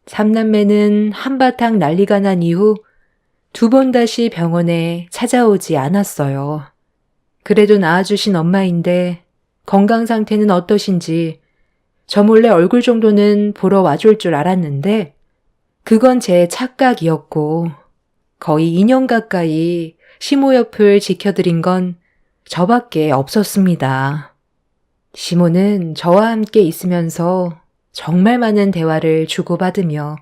삼남매는 한바탕 난리가 난 이후 두 번 다시 병원에 찾아오지 않았어요. 그래도 낳아주신 엄마인데 건강 상태는 어떠신지 저 몰래 얼굴 정도는 보러 와줄 줄 알았는데 그건 제 착각이었고 거의 2년 가까이 시모 옆을 지켜드린 건 저밖에 없었습니다. 시모는 저와 함께 있으면서 정말 많은 대화를 주고받으며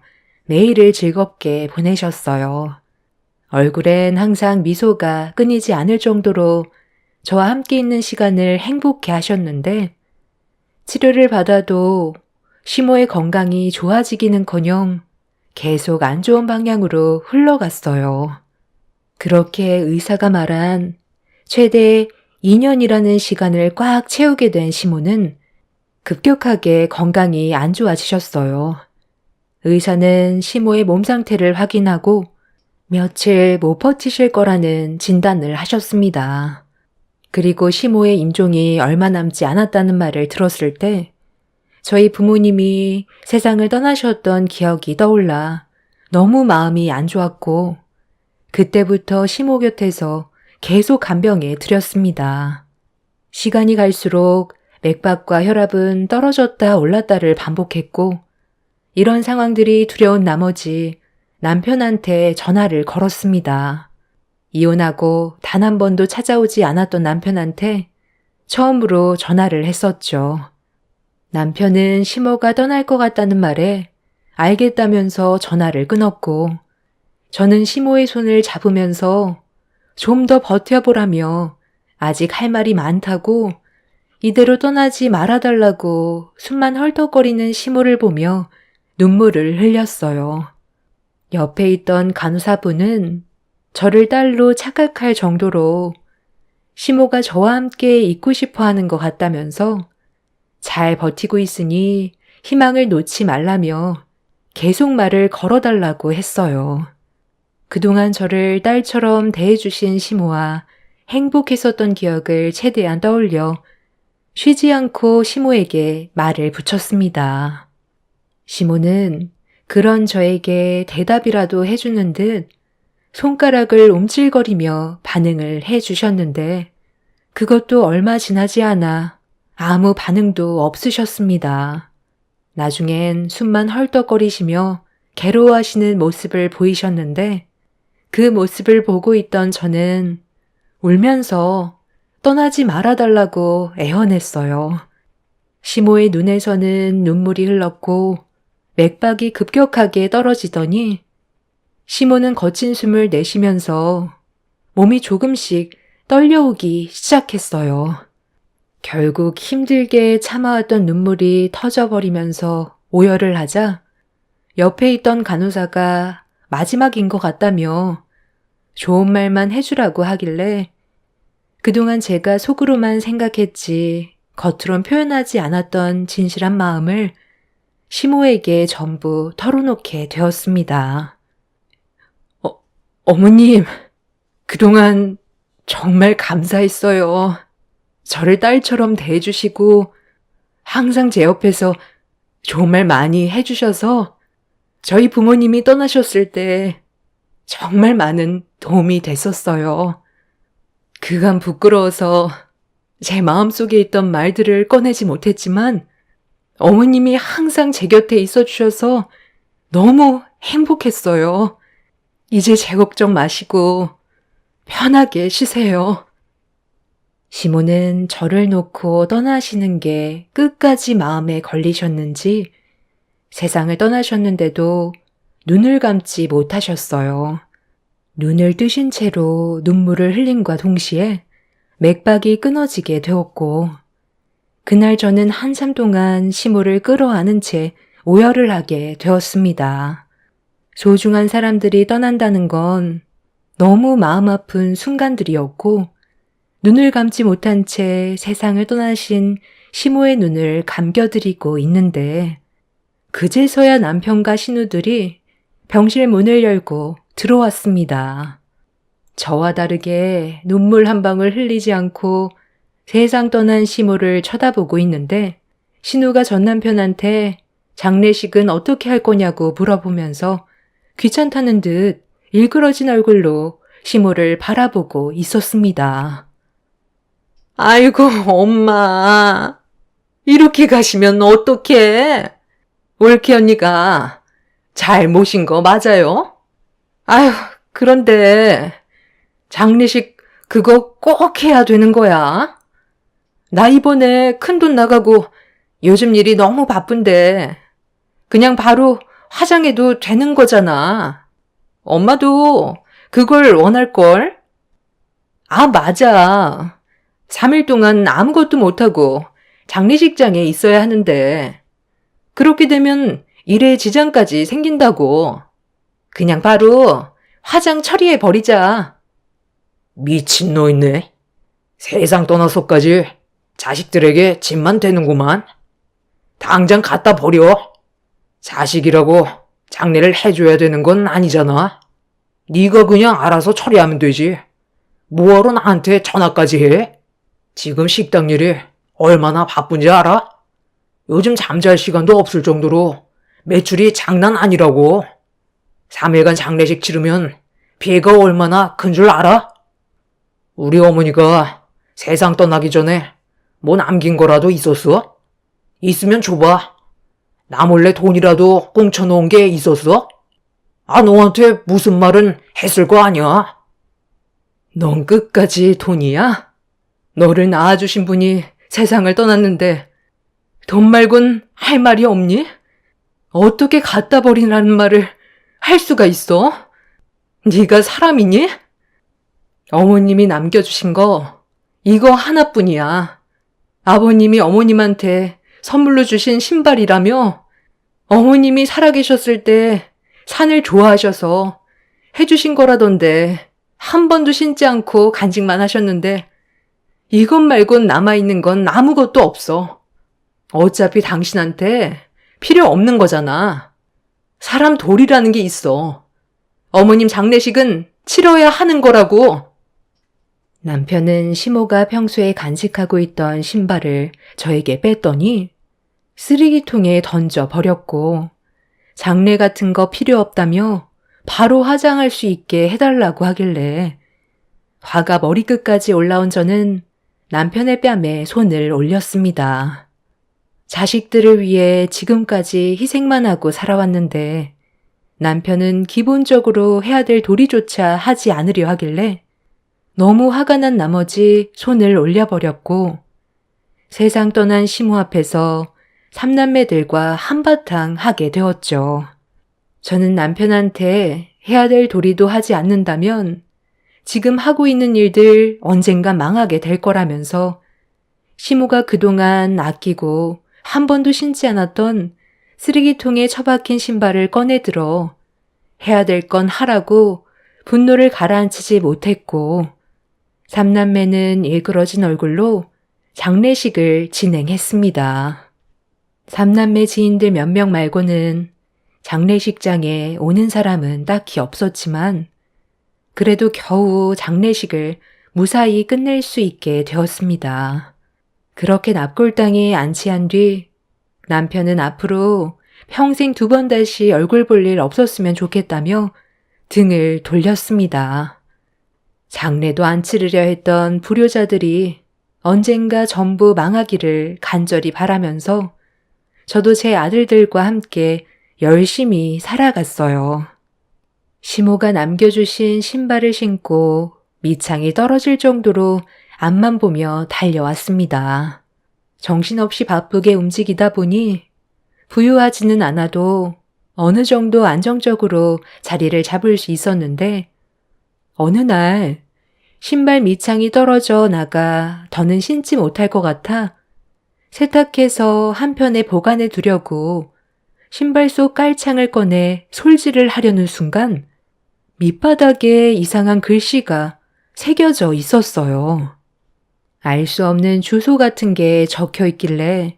매일을 즐겁게 보내셨어요. 얼굴엔 항상 미소가 끊이지 않을 정도로 저와 함께 있는 시간을 행복해 하셨는데 치료를 받아도 시모의 건강이 좋아지기는커녕 계속 안 좋은 방향으로 흘러갔어요. 그렇게 의사가 말한 최대 2년이라는 시간을 꽉 채우게 된 시모는 급격하게 건강이 안 좋아지셨어요. 의사는 시모의 몸 상태를 확인하고 며칠 못 버티실 거라는 진단을 하셨습니다. 그리고 시모의 임종이 얼마 남지 않았다는 말을 들었을 때 저희 부모님이 세상을 떠나셨던 기억이 떠올라 너무 마음이 안 좋았고 그때부터 시모 곁에서 계속 간병해 드렸습니다. 시간이 갈수록 맥박과 혈압은 떨어졌다 올랐다를 반복했고 이런 상황들이 두려운 나머지 남편한테 전화를 걸었습니다. 이혼하고 단 한 번도 찾아오지 않았던 남편한테 처음으로 전화를 했었죠. 남편은 시모가 떠날 것 같다는 말에 알겠다면서 전화를 끊었고, 저는 시모의 손을 잡으면서 좀 더 버텨보라며 아직 할 말이 많다고 이대로 떠나지 말아달라고 숨만 헐떡거리는 시모를 보며 눈물을 흘렸어요. 옆에 있던 간호사분은 저를 딸로 착각할 정도로 시모가 저와 함께 있고 싶어 하는 것 같다면서 잘 버티고 있으니 희망을 놓지 말라며 계속 말을 걸어달라고 했어요. 그동안 저를 딸처럼 대해주신 시모와 행복했었던 기억을 최대한 떠올려 쉬지 않고 시모에게 말을 붙였습니다. 시모는 그런 저에게 대답이라도 해주는 듯 손가락을 움찔거리며 반응을 해주셨는데 그것도 얼마 지나지 않아 아무 반응도 없으셨습니다. 나중엔 숨만 헐떡거리시며 괴로워하시는 모습을 보이셨는데 그 모습을 보고 있던 저는 울면서 떠나지 말아달라고 애원했어요. 시모의 눈에서는 눈물이 흘렀고 맥박이 급격하게 떨어지더니 시모는 거친 숨을 내쉬면서 몸이 조금씩 떨려오기 시작했어요. 결국 힘들게 참아왔던 눈물이 터져버리면서 오열을 하자 옆에 있던 간호사가 마지막인 것 같다며 좋은 말만 해주라고 하길래 그동안 제가 속으로만 생각했지 겉으론 표현하지 않았던 진실한 마음을 시모에게 전부 털어놓게 되었습니다. 어머님, 그동안 정말 감사했어요. 저를 딸처럼 대해주시고 항상 제 옆에서 좋은 말 많이 해주셔서 저희 부모님이 떠나셨을 때 정말 많은 도움이 됐었어요. 그간 부끄러워서 제 마음속에 있던 말들을 꺼내지 못했지만 어머님이 항상 제 곁에 있어 주셔서 너무 행복했어요. 이제 제 걱정 마시고 편하게 쉬세요. 시모는 저를 놓고 떠나시는 게 끝까지 마음에 걸리셨는지 세상을 떠나셨는데도 눈을 감지 못하셨어요. 눈을 뜨신 채로 눈물을 흘림과 동시에 맥박이 끊어지게 되었고 그날 저는 한참 동안 시모를 끌어안은 채 오열을 하게 되었습니다. 소중한 사람들이 떠난다는 건 너무 마음 아픈 순간들이었고 눈을 감지 못한 채 세상을 떠나신 시모의 눈을 감겨드리고 있는데 그제서야 남편과 신우들이 병실 문을 열고 들어왔습니다. 저와 다르게 눈물 한 방울 흘리지 않고 세상 떠난 시모를 쳐다보고 있는데 신우가 전 남편한테 장례식은 어떻게 할 거냐고 물어보면서 귀찮다는 듯 일그러진 얼굴로 시모를 바라보고 있었습니다. 아이고 엄마, 이렇게 가시면 어떡해? 올케 언니가 잘 모신 거 맞아요? 아휴, 그런데 장례식 그거 꼭 해야 되는 거야? 나 이번에 큰돈 나가고 요즘 일이 너무 바쁜데 그냥 바로 화장해도 되는 거잖아. 엄마도 그걸 원할걸? 아, 맞아. 3일 동안 아무것도 못하고 장례식장에 있어야 하는데 그렇게 되면 일에 지장까지 생긴다고. 그냥 바로 화장 처리해 버리자. 미친놈이네. 세상 떠나서까지 자식들에게 짐만 되는구만. 당장 갖다 버려. 자식이라고 장례를 해줘야 되는 건 아니잖아. 네가 그냥 알아서 처리하면 되지. 뭐하러 나한테 전화까지 해? 지금 식당 일이 얼마나 바쁜지 알아? 요즘 잠잘 시간도 없을 정도로 매출이 장난 아니라고. 3일간 장례식 치르면 피해가 얼마나 큰 줄 알아? 우리 어머니가 세상 떠나기 전에 뭐 남긴 거라도 있었어? 있으면 줘봐. 나 몰래 돈이라도 꽁쳐놓은 게 있었어? 아, 너한테 무슨 말은 했을 거 아니야? 넌 끝까지 돈이야? 너를 낳아주신 분이 세상을 떠났는데 돈 말곤 할 말이 없니? 어떻게 갖다 버리라는 말을 할 수가 있어? 네가 사람이니? 어머님이 남겨주신 거 이거 하나뿐이야. 아버님이 어머님한테 선물로 주신 신발이라며 어머님이 살아계셨을 때 산을 좋아하셔서 해주신 거라던데 한 번도 신지 않고 간직만 하셨는데 이것 말곤 남아있는 건 아무것도 없어. 어차피 당신한테 필요 없는 거잖아. 사람 돌이라는 게 있어. 어머님 장례식은 치러야 하는 거라고. 남편은 시모가 평소에 간직하고 있던 신발을 저에게 뺐더니 쓰레기통에 던져 버렸고 장례 같은 거 필요 없다며 바로 화장할 수 있게 해달라고 하길래 화가 머리끝까지 올라온 저는 남편의 뺨에 손을 올렸습니다. 자식들을 위해 지금까지 희생만 하고 살아왔는데 남편은 기본적으로 해야 될 도리조차 하지 않으려 하길래 너무 화가 난 나머지 손을 올려버렸고 세상 떠난 시모 앞에서 삼남매들과 한바탕 하게 되었죠. 저는 남편한테 해야 될 도리도 하지 않는다면 지금 하고 있는 일들 언젠가 망하게 될 거라면서 시모가 그동안 아끼고 한 번도 신지 않았던 쓰레기통에 처박힌 신발을 꺼내들어 해야 될 건 하라고 분노를 가라앉히지 못했고 삼남매는 일그러진 얼굴로 장례식을 진행했습니다. 삼남매 지인들 몇 명 말고는 장례식장에 오는 사람은 딱히 없었지만 그래도 겨우 장례식을 무사히 끝낼 수 있게 되었습니다. 그렇게 납골당에 안치한 뒤 남편은 앞으로 평생 2번 다시 얼굴 볼 일 없었으면 좋겠다며 등을 돌렸습니다. 장례도 안 치르려 했던 불효자들이 언젠가 전부 망하기를 간절히 바라면서 저도 제 아들들과 함께 열심히 살아갔어요. 시모가 남겨주신 신발을 신고 밑창이 떨어질 정도로 앞만 보며 달려왔습니다. 정신없이 바쁘게 움직이다 보니 부유하지는 않아도 어느 정도 안정적으로 자리를 잡을 수 있었는데 어느 날 신발 밑창이 떨어져 나가 더는 신지 못할 것 같아 세탁해서 한편에 보관해 두려고 신발 속 깔창을 꺼내 솔질을 하려는 순간 밑바닥에 이상한 글씨가 새겨져 있었어요. 알 수 없는 주소 같은 게 적혀 있길래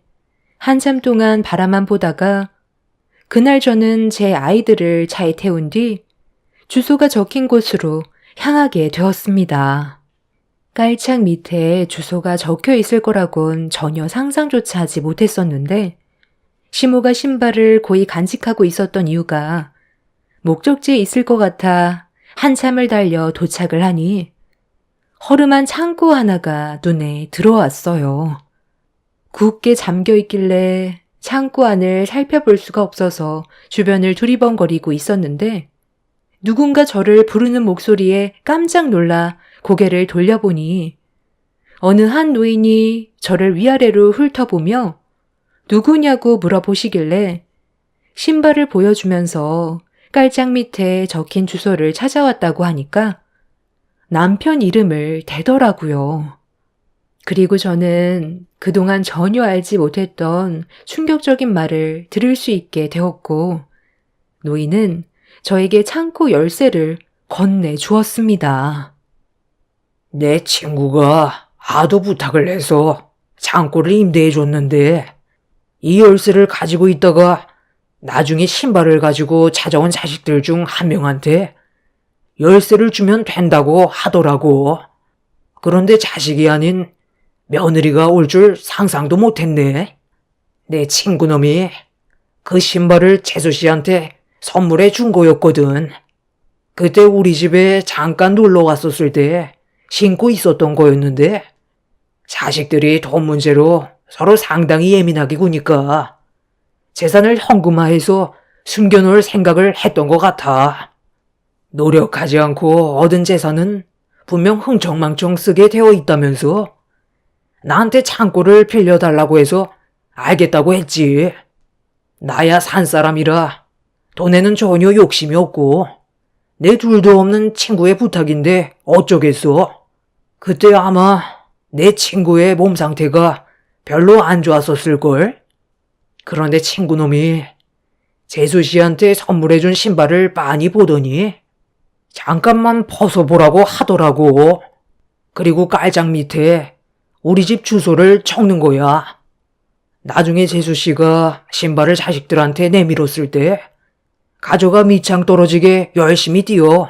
한참 동안 바라만 보다가 그날 저는 제 아이들을 차에 태운 뒤 주소가 적힌 곳으로 향하게 되었습니다. 깔창 밑에 주소가 적혀 있을 거라곤 전혀 상상조차 하지 못했었는데 시모가 신발을 고이 간직하고 있었던 이유가 목적지에 있을 것 같아 한참을 달려 도착을 하니 허름한 창고 하나가 눈에 들어왔어요. 굳게 잠겨 있길래 창고 안을 살펴볼 수가 없어서 주변을 두리번거리고 있었는데 누군가 저를 부르는 목소리에 깜짝 놀라 고개를 돌려보니 어느 한 노인이 저를 위아래로 훑어보며 누구냐고 물어보시길래 신발을 보여주면서 깔짝 밑에 적힌 주소를 찾아왔다고 하니까 남편 이름을 대더라고요. 그리고 저는 그동안 전혀 알지 못했던 충격적인 말을 들을 수 있게 되었고 노인은 저에게 창고 열쇠를 건네주었습니다. 내 친구가 하도 부탁을 해서 창고를 임대해줬는데 이 열쇠를 가지고 있다가 나중에 신발을 가지고 찾아온 자식들 중 한 명한테 열쇠를 주면 된다고 하더라고. 그런데 자식이 아닌 며느리가 올 줄 상상도 못했네. 내 친구놈이 그 신발을 재수 씨한테 선물해 준 거였거든. 그때 우리 집에 잠깐 놀러 왔었을 때 신고 있었던 거였는데 자식들이 돈 문제로 서로 상당히 예민하게 구니까 재산을 현금화해서 숨겨놓을 생각을 했던 것 같아. 노력하지 않고 얻은 재산은 분명 흥청망청 쓰게 되어 있다면서. 나한테 창고를 빌려달라고 해서 알겠다고 했지. 나야 산 사람이라 돈에는 전혀 욕심이 없고 내 둘도 없는 친구의 부탁인데 어쩌겠어. 그때 아마 내 친구의 몸 상태가 별로 안 좋았었을걸. 그런데 친구놈이 재수 씨한테 선물해준 신발을 빤히 보더니 잠깐만 벗어보라고 하더라고. 그리고 깔짝 밑에 우리 집 주소를 적는 거야. 나중에 재수 씨가 신발을 자식들한테 내밀었을 때 가져가 밑창 떨어지게 열심히 뛰어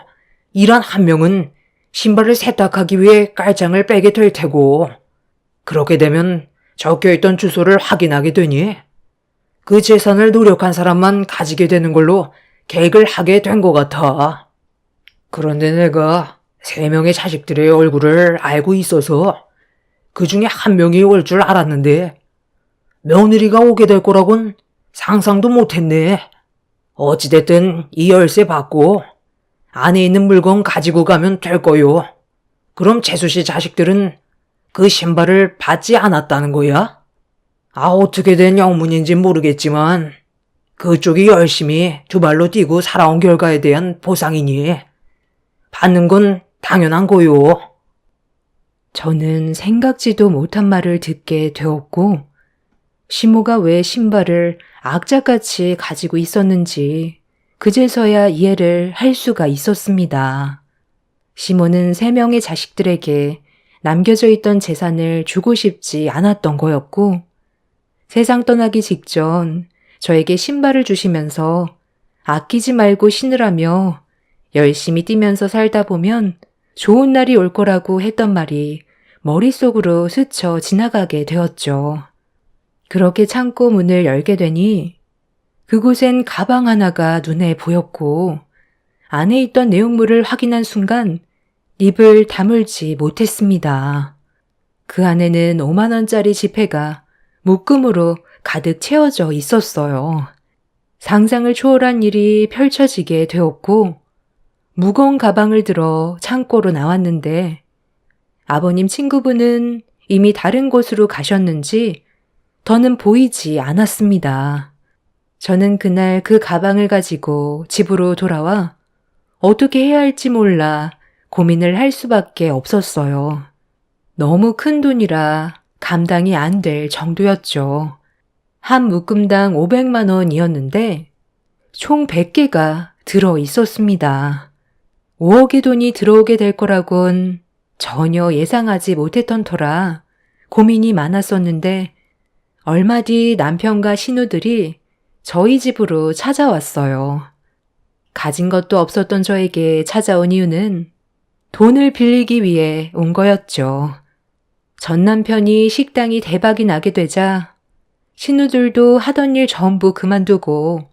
일한 한 명은 신발을 세탁하기 위해 깔장을 빼게 될 테고, 그렇게 되면 적혀있던 주소를 확인하게 되니 그 재산을 노력한 사람만 가지게 되는 걸로 계획을 하게 된 것 같아. 그런데 내가 3명의 자식들의 얼굴을 알고 있어서 그 중에 한 명이 올 줄 알았는데 며느리가 오게 될 거라곤 상상도 못했네. 어찌됐든 이 열쇠 받고 안에 있는 물건 가지고 가면 될 거요. 그럼 재수씨 자식들은 그 신발을 받지 않았다는 거야? 어떻게 된 영문인진 모르겠지만 그쪽이 열심히 두 발로 뛰고 살아온 결과에 대한 보상이니 받는 건 당연한 거요. 저는 생각지도 못한 말을 듣게 되었고, 시모가 왜 신발을 악착같이 가지고 있었는지 그제서야 이해를 할 수가 있었습니다. 시모는 3명의 자식들에게 남겨져 있던 재산을 주고 싶지 않았던 거였고, 세상 떠나기 직전 저에게 신발을 주시면서 아끼지 말고 신으라며 열심히 뛰면서 살다 보면 좋은 날이 올 거라고 했던 말이 머릿속으로 스쳐 지나가게 되었죠. 그렇게 창고 문을 열게 되니 그곳엔 가방 하나가 눈에 보였고, 안에 있던 내용물을 확인한 순간 입을 다물지 못했습니다. 그 안에는 5만 원짜리 지폐가 묶음으로 가득 채워져 있었어요. 상상을 초월한 일이 펼쳐지게 되었고, 무거운 가방을 들어 창고로 나왔는데 아버님 친구분은 이미 다른 곳으로 가셨는지 더는 보이지 않았습니다. 저는 그날 그 가방을 가지고 집으로 돌아와 어떻게 해야 할지 몰라 고민을 할 수밖에 없었어요. 너무 큰 돈이라 감당이 안 될 정도였죠. 한 묶음당 500만 원이었는데 총 100개가 들어 있었습니다. 5억의 돈이 들어오게 될 거라곤 전혀 예상하지 못했던 터라 고민이 많았었는데, 얼마 뒤 남편과 신우들이 저희 집으로 찾아왔어요. 가진 것도 없었던 저에게 찾아온 이유는 돈을 빌리기 위해 온 거였죠. 전 남편이 식당이 대박이 나게 되자 신우들도 하던 일 전부 그만두고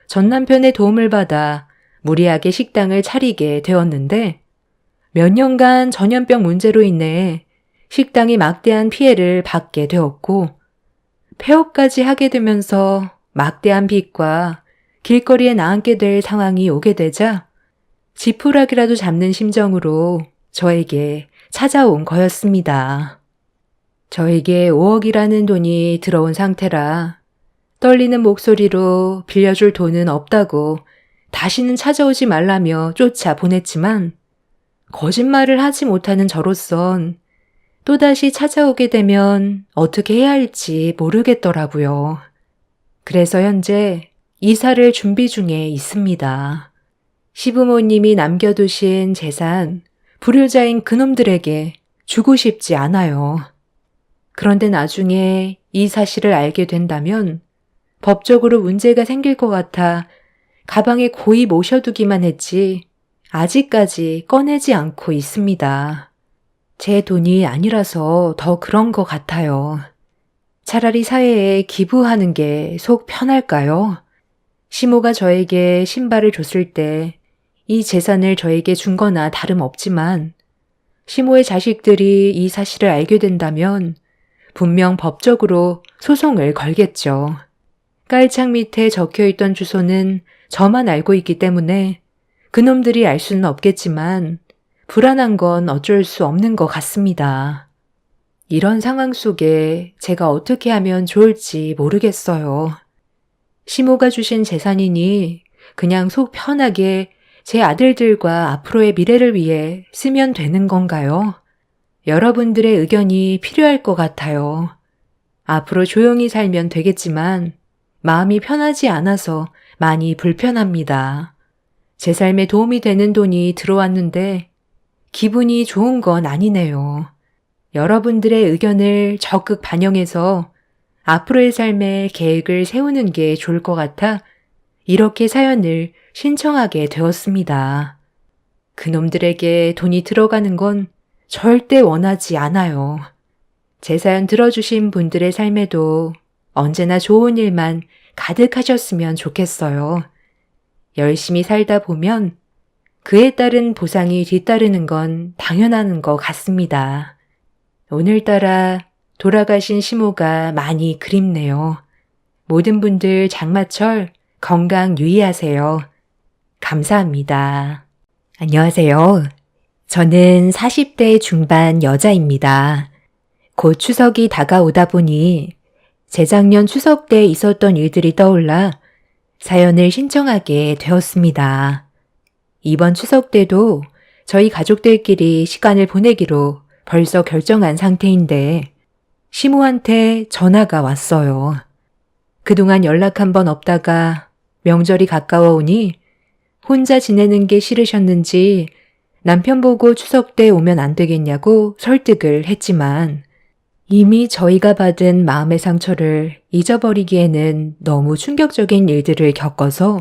전 남편의 도움을 받아 무리하게 식당을 차리게 되었는데, 몇 년간 전염병 문제로 인해 식당이 막대한 피해를 받게 되었고, 폐업까지 하게 되면서 막대한 빚과 길거리에 나앉게 될 상황이 오게 되자 지푸라기라도 잡는 심정으로 저에게 찾아온 거였습니다. 저에게 5억이라는 돈이 들어온 상태라 떨리는 목소리로 빌려줄 돈은 없다고 다시는 찾아오지 말라며 쫓아보냈지만, 거짓말을 하지 못하는 저로선 또다시 찾아오게 되면 어떻게 해야 할지 모르겠더라고요. 그래서 현재 이사를 준비 중에 있습니다. 시부모님이 남겨두신 재산, 불효자인 그놈들에게 주고 싶지 않아요. 그런데 나중에 이 사실을 알게 된다면 법적으로 문제가 생길 것 같아 가방에 고이 모셔두기만 했지 아직까지 꺼내지 않고 있습니다. 제 돈이 아니라서 더 그런 것 같아요. 차라리 사회에 기부하는 게 속 편할까요? 시모가 저에게 신발을 줬을 때 이 재산을 저에게 준 거나 다름없지만, 시모의 자식들이 이 사실을 알게 된다면 분명 법적으로 소송을 걸겠죠. 깔창 밑에 적혀있던 주소는 저만 알고 있기 때문에 그놈들이 알 수는 없겠지만 불안한 건 어쩔 수 없는 것 같습니다. 이런 상황 속에 제가 어떻게 하면 좋을지 모르겠어요. 시모가 주신 재산이니 그냥 속 편하게 제 아들들과 앞으로의 미래를 위해 쓰면 되는 건가요? 여러분들의 의견이 필요할 것 같아요. 앞으로 조용히 살면 되겠지만 마음이 편하지 않아서 많이 불편합니다. 제 삶에 도움이 되는 돈이 들어왔는데 기분이 좋은 건 아니네요. 여러분들의 의견을 적극 반영해서 앞으로의 삶에 계획을 세우는 게 좋을 것 같아 이렇게 사연을 신청하게 되었습니다. 그놈들에게 돈이 들어가는 건 절대 원하지 않아요. 제 사연 들어주신 분들의 삶에도 언제나 좋은 일만 가득하셨으면 좋겠어요. 열심히 살다 보면 그에 따른 보상이 뒤따르는 건 당연한 것 같습니다. 오늘따라 돌아가신 시모가 많이 그립네요. 모든 분들 장마철 건강 유의하세요. 감사합니다. 안녕하세요. 저는 40대 중반 여자입니다. 곧 추석이 다가오다 보니 재작년 추석 때 있었던 일들이 떠올라 사연을 신청하게 되었습니다. 이번 추석 때도 저희 가족들끼리 시간을 보내기로 벌써 결정한 상태인데 시모한테 전화가 왔어요. 그동안 연락 한 번 없다가 명절이 가까워 오니 혼자 지내는 게 싫으셨는지 남편 보고 추석 때 오면 안 되겠냐고 설득을 했지만 이미 저희가 받은 마음의 상처를 잊어버리기에는 너무 충격적인 일들을 겪어서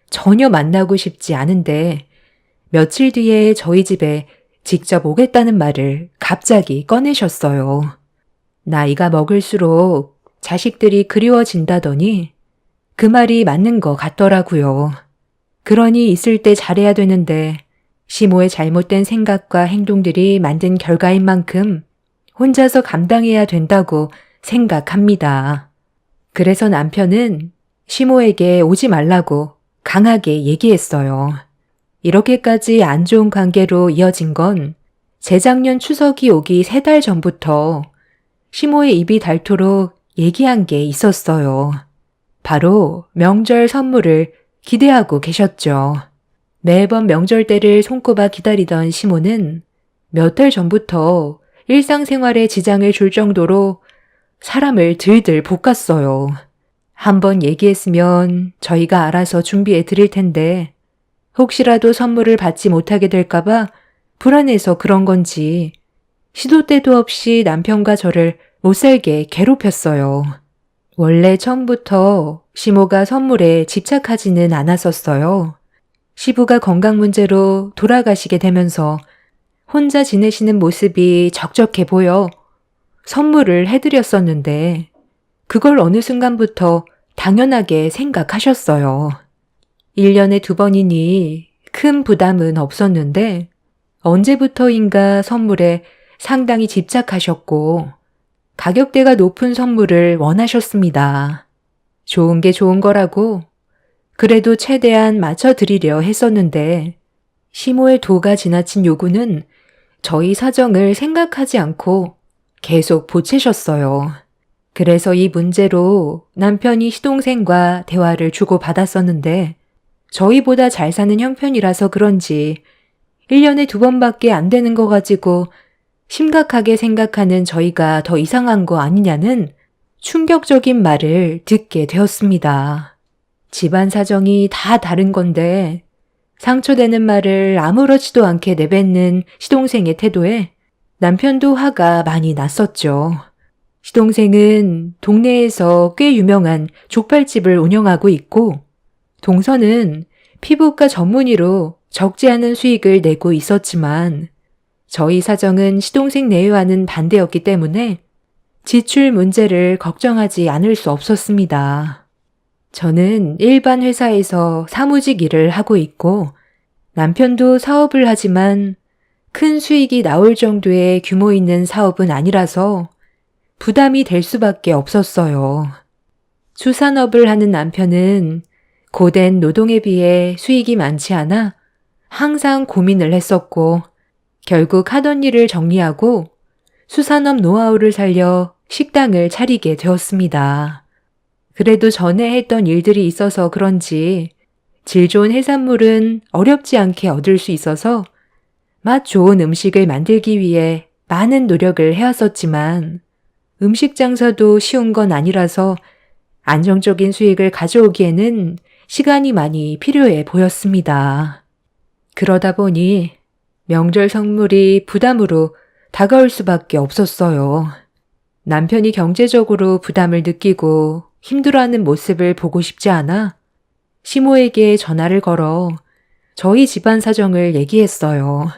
전혀 만나고 싶지 않은데 며칠 뒤에 저희 집에 직접 오겠다는 말을 갑자기 꺼내셨어요. 나이가 먹을수록 자식들이 그리워진다더니 그 말이 맞는 것 같더라고요. 그러니 있을 때 잘해야 되는데 시모의 잘못된 생각과 행동들이 만든 결과인 만큼 혼자서 감당해야 된다고 생각합니다. 그래서 남편은 시모에게 오지 말라고 강하게 얘기했어요. 이렇게까지 안 좋은 관계로 이어진 건 재작년 추석이 오기 3달 전부터 시모의 입이 닳도록 얘기한 게 있었어요. 바로 명절 선물을 기대하고 계셨죠. 매번 명절 때를 손꼽아 기다리던 시모는 몇 달 전부터 일상생활에 지장을 줄 정도로 사람을 들들 볶았어요. 한번 얘기했으면 저희가 알아서 준비해 드릴 텐데 혹시라도 선물을 받지 못하게 될까봐 불안해서 그런 건지 시도 때도 없이 남편과 저를 못살게 괴롭혔어요. 원래 처음부터 시모가 선물에 집착하지는 않았었어요. 시부가 건강 문제로 돌아가시게 되면서 혼자 지내시는 모습이 적적해 보여 선물을 해드렸었는데 그걸 어느 순간부터 당연하게 생각하셨어요. 1년에 2번이니 큰 부담은 없었는데 언제부터인가 선물에 상당히 집착하셨고 가격대가 높은 선물을 원하셨습니다. 좋은 게 좋은 거라고 그래도 최대한 맞춰드리려 했었는데 시모의 도가 지나친 요구는 저희 사정을 생각하지 않고 계속 보채셨어요. 그래서 이 문제로 남편이 시동생과 대화를 주고받았었는데 저희보다 잘 사는 형편이라서 그런지 1년에 2번밖에 안 되는 거 가지고 심각하게 생각하는 저희가 더 이상한 거 아니냐는 충격적인 말을 듣게 되었습니다. 집안 사정이 다 다른 건데 상처되는 말을 아무렇지도 않게 내뱉는 시동생의 태도에 남편도 화가 많이 났었죠. 시동생은 동네에서 꽤 유명한 족발집을 운영하고 있고 동서는 피부과 전문의로 적지 않은 수익을 내고 있었지만 저희 사정은 시동생 내외와는 반대였기 때문에 지출 문제를 걱정하지 않을 수 없었습니다. 저는 일반 회사에서 사무직 일을 하고 있고 남편도 사업을 하지만 큰 수익이 나올 정도의 규모 있는 사업은 아니라서 부담이 될 수밖에 없었어요. 수산업을 하는 남편은 고된 노동에 비해 수익이 많지 않아 항상 고민을 했었고 결국 하던 일을 정리하고 수산업 노하우를 살려 식당을 차리게 되었습니다. 그래도 전에 했던 일들이 있어서 그런지 질 좋은 해산물은 어렵지 않게 얻을 수 있어서 맛 좋은 음식을 만들기 위해 많은 노력을 해왔었지만 음식 장사도 쉬운 건 아니라서 안정적인 수익을 가져오기에는 시간이 많이 필요해 보였습니다. 그러다 보니 명절 선물이 부담으로 다가올 수밖에 없었어요. 남편이 경제적으로 부담을 느끼고 힘들어하는 모습을 보고 싶지 않아 시모에게 전화를 걸어 저희 집안 사정을 얘기했어요.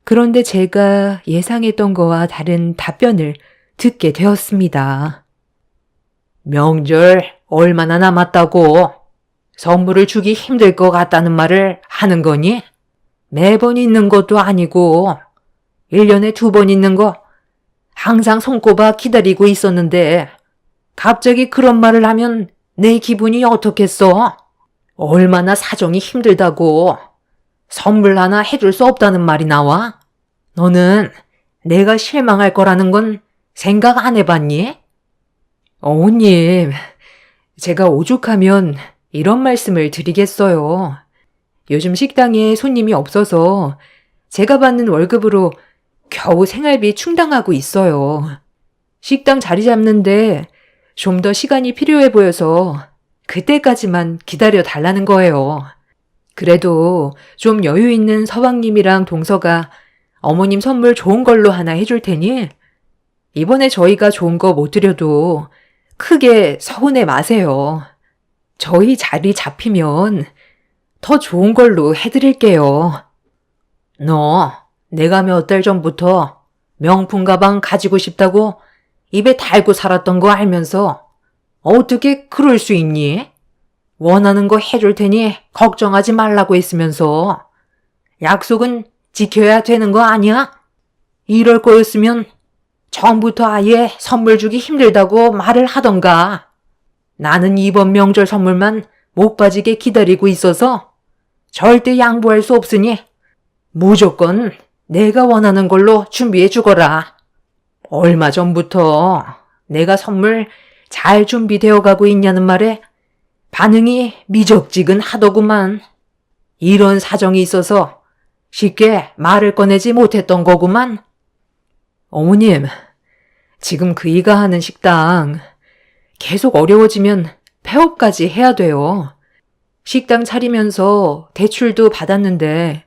그런데 제가 예상했던 거와 다른 답변을 듣게 되었습니다. 명절 얼마나 남았다고? 선물을 주기 힘들 것 같다는 말을 하는 거니? 매번 있는 것도 아니고 1년에 2번 있는 거 항상 손꼽아 기다리고 있었는데 갑자기 그런 말을 하면 내 기분이 어떻겠어? 얼마나 사정이 힘들다고 선물 하나 해줄 수 없다는 말이 나와? 너는 내가 실망할 거라는 건 생각 안 해봤니? 어머님, 제가 오죽하면 이런 말씀을 드리겠어요. 요즘 식당에 손님이 없어서 제가 받는 월급으로 겨우 생활비 충당하고 있어요. 식당 자리 잡는데 좀 더 시간이 필요해 보여서 그때까지만 기다려 달라는 거예요. 그래도 좀 여유 있는 서방님이랑 동서가 어머님 선물 좋은 걸로 하나 해줄 테니 이번에 저희가 좋은 거 못 드려도 크게 서운해 마세요. 저희 자리 잡히면 더 좋은 걸로 해드릴게요. 너 내가 몇 달 전부터 명품 가방 가지고 싶다고 입에 달고 살았던 거 알면서 어떻게 그럴 수 있니? 원하는 거 해줄 테니 걱정하지 말라고 했으면서 약속은 지켜야 되는 거 아니야? 이럴 거였으면 처음부터 아예 선물 주기 힘들다고 말을 하던가. 나는 이번 명절 선물만 못 빠지게 기다리고 있어서 절대 양보할 수 없으니 무조건 내가 원하는 걸로 준비해 주거라. 얼마 전부터 내가 선물 잘 준비되어 가고 있냐는 말에 반응이 미적지근하더구만. 이런 사정이 있어서 쉽게 말을 꺼내지 못했던 거구만. 어머님, 지금 그이가 하는 식당 계속 어려워지면 폐업까지 해야 돼요. 식당 차리면서 대출도 받았는데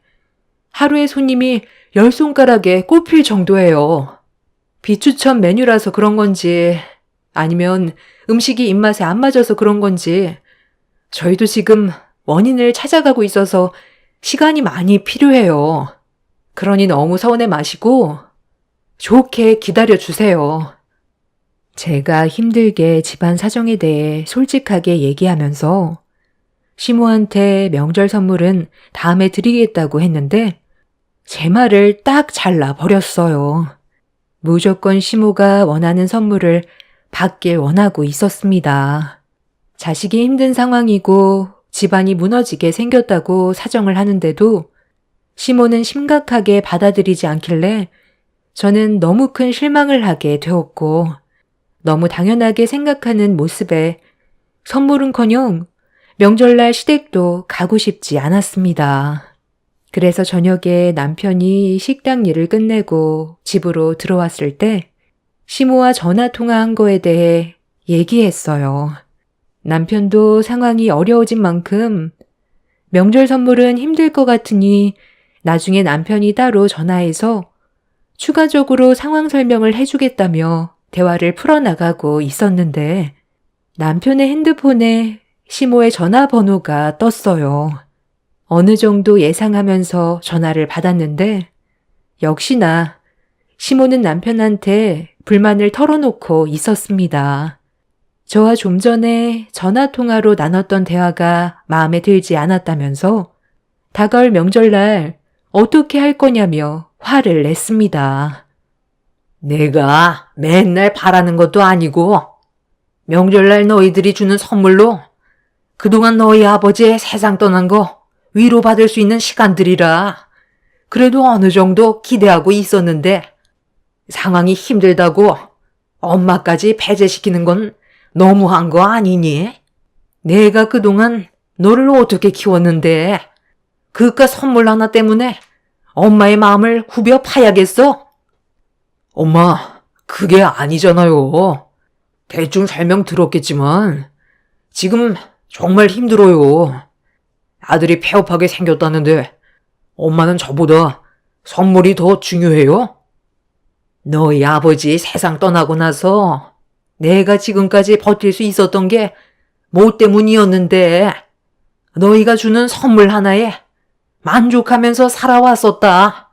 하루에 손님이 10손가락에 꼽힐 정도예요. 비추천 메뉴라서 그런 건지 아니면 음식이 입맛에 안 맞아서 그런 건지 저희도 지금 원인을 찾아가고 있어서 시간이 많이 필요해요. 그러니 너무 서운해 마시고 좋게 기다려 주세요. 제가 힘들게 집안 사정에 대해 솔직하게 얘기하면서 시모한테 명절 선물은 다음에 드리겠다고 했는데 제 말을 딱 잘라 버렸어요. 무조건 시모가 원하는 선물을 받길 원하고 있었습니다. 자식이 힘든 상황이고 집안이 무너지게 생겼다고 사정을 하는데도 시모는 심각하게 받아들이지 않길래 저는 너무 큰 실망을 하게 되었고 너무 당연하게 생각하는 모습에 선물은커녕 명절날 시댁도 가고 싶지 않았습니다. 그래서 저녁에 남편이 식당 일을 끝내고 집으로 들어왔을 때 시모와 전화 통화한 거에 대해 얘기했어요. 남편도 상황이 어려워진 만큼 명절 선물은 힘들 것 같으니 나중에 남편이 따로 전화해서 추가적으로 상황 설명을 해주겠다며 대화를 풀어나가고 있었는데 남편의 핸드폰에 시모의 전화번호가 떴어요. 어느 정도 예상하면서 전화를 받았는데 역시나 시모는 남편한테 불만을 털어놓고 있었습니다. 저와 좀 전에 전화통화로 나눴던 대화가 마음에 들지 않았다면서 다가올 명절날 어떻게 할 거냐며 화를 냈습니다. 내가 맨날 바라는 것도 아니고 명절날 너희들이 주는 선물로 그동안 너희 아버지 세상 떠난 거 위로받을 수 있는 시간들이라 그래도 어느 정도 기대하고 있었는데 상황이 힘들다고 엄마까지 배제시키는 건 너무한 거 아니니? 내가 그동안 너를 어떻게 키웠는데 그깟 선물 하나 때문에 엄마의 마음을 후벼 파야겠어? 엄마, 그게 아니잖아요. 대충 설명 들었겠지만 지금 정말 힘들어요. 아들이 폐업하게 생겼다는데 엄마는 저보다 선물이 더 중요해요? 너희 아버지 세상 떠나고 나서 내가 지금까지 버틸 수 있었던 게 뭐 때문이었는데 너희가 주는 선물 하나에 만족하면서 살아왔었다.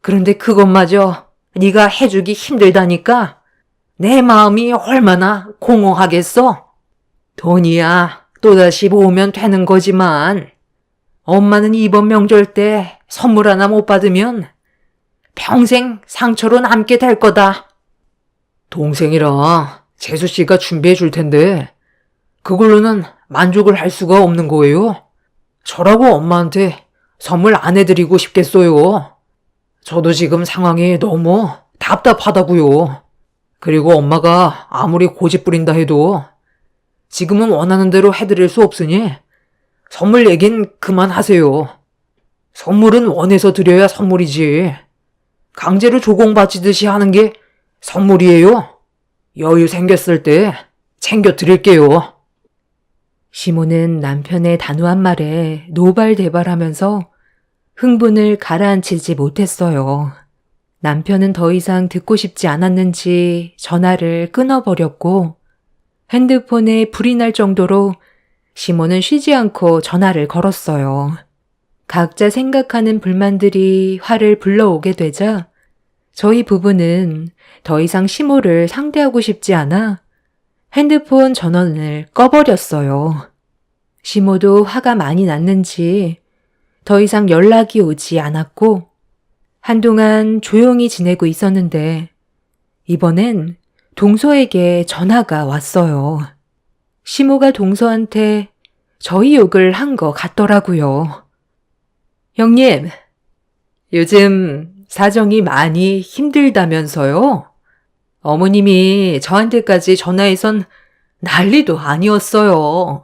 그런데 그것마저 네가 해주기 힘들다니까 내 마음이 얼마나 공허하겠어. 돈이야 또다시 모으면 되는 거지만 엄마는 이번 명절 때 선물 하나 못 받으면 평생 상처로 남게 될 거다. 동생이랑 재수 씨가 준비해 줄 텐데 그걸로는 만족을 할 수가 없는 거예요. 저라고 엄마한테 선물 안 해드리고 싶겠어요. 저도 지금 상황이 너무 답답하다고요. 그리고 엄마가 아무리 고집 부린다 해도 지금은 원하는 대로 해드릴 수 없으니 선물 얘긴 그만하세요. 선물은 원해서 드려야 선물이지. 강제로 조공바치듯이 하는 게 선물이에요. 여유 생겼을 때 챙겨 드릴게요. 시모는 남편의 단호한 말에 노발대발하면서 흥분을 가라앉히지 못했어요. 남편은 더 이상 듣고 싶지 않았는지 전화를 끊어버렸고 핸드폰에 불이 날 정도로 시모는 쉬지 않고 전화를 걸었어요. 각자 생각하는 불만들이 화를 불러오게 되자 저희 부부는 더 이상 시모를 상대하고 싶지 않아 핸드폰 전원을 꺼버렸어요. 시모도 화가 많이 났는지 더 이상 연락이 오지 않았고 한동안 조용히 지내고 있었는데 이번엔 동서에게 전화가 왔어요. 시모가 동서한테 저희 욕을 한 것 같더라고요. 형님, 요즘 사정이 많이 힘들다면서요? 어머님이 저한테까지 전화해선 난리도 아니었어요.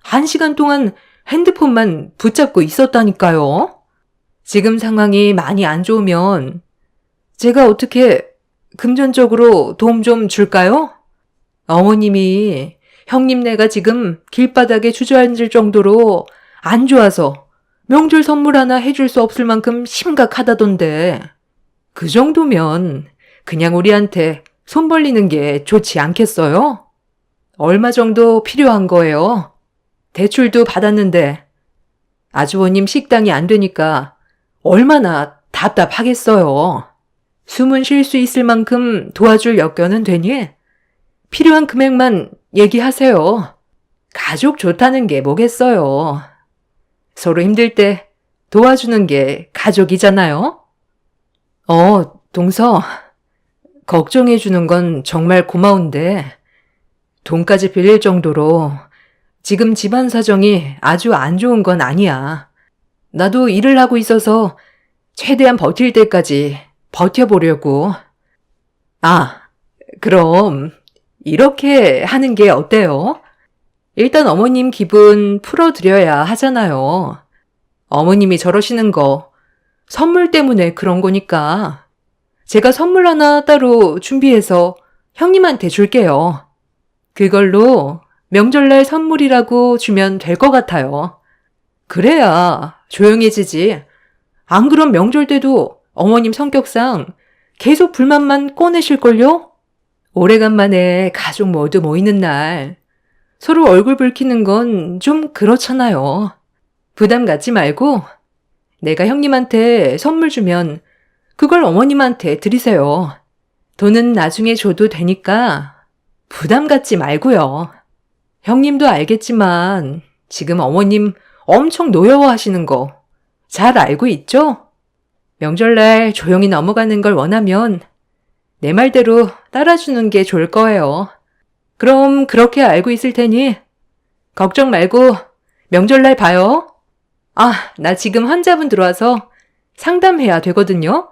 1시간 동안 핸드폰만 붙잡고 있었다니까요. 지금 상황이 많이 안 좋으면 제가 어떻게 금전적으로 도움 좀 줄까요? 어머님이 형님네가 지금 길바닥에 주저앉을 정도로 안 좋아서 명절 선물 하나 해줄 수 없을 만큼 심각하다던데 그 정도면 그냥 우리한테 손 벌리는 게 좋지 않겠어요? 얼마 정도 필요한 거예요? 대출도 받았는데 아주버님 식당이 안 되니까 얼마나 답답하겠어요. 숨은 쉴 수 있을 만큼 도와줄 여건은 되니 필요한 금액만 얘기하세요. 가족 좋다는 게 뭐겠어요. 서로 힘들 때 도와주는 게 가족이잖아요. 동서, 걱정해주는 건 정말 고마운데 돈까지 빌릴 정도로 지금 집안 사정이 아주 안 좋은 건 아니야. 나도 일을 하고 있어서 최대한 버틸 때까지 버텨보려고. 그럼 이렇게 하는 게 어때요? 일단 어머님 기분 풀어드려야 하잖아요. 어머님이 저러시는 거 선물 때문에 그런 거니까 제가 선물 하나 따로 준비해서 형님한테 줄게요. 그걸로 명절날 선물이라고 주면 될 것 같아요. 그래야 조용해지지. 안 그럼 명절 때도 어머님 성격상 계속 불만만 꺼내실걸요? 오래간만에 가족 모두 모이는 날 서로 얼굴 붉히는 건 좀 그렇잖아요. 부담 갖지 말고 내가 형님한테 선물 주면 그걸 어머님한테 드리세요. 돈은 나중에 줘도 되니까 부담 갖지 말고요. 형님도 알겠지만 지금 어머님 엄청 노여워하시는 거 잘 알고 있죠? 명절날 조용히 넘어가는 걸 원하면 내 말대로 따라주는 게 좋을 거예요. 그럼 그렇게 알고 있을 테니 걱정 말고 명절날 봐요. 아, 나 지금 환자분 들어와서 상담해야 되거든요.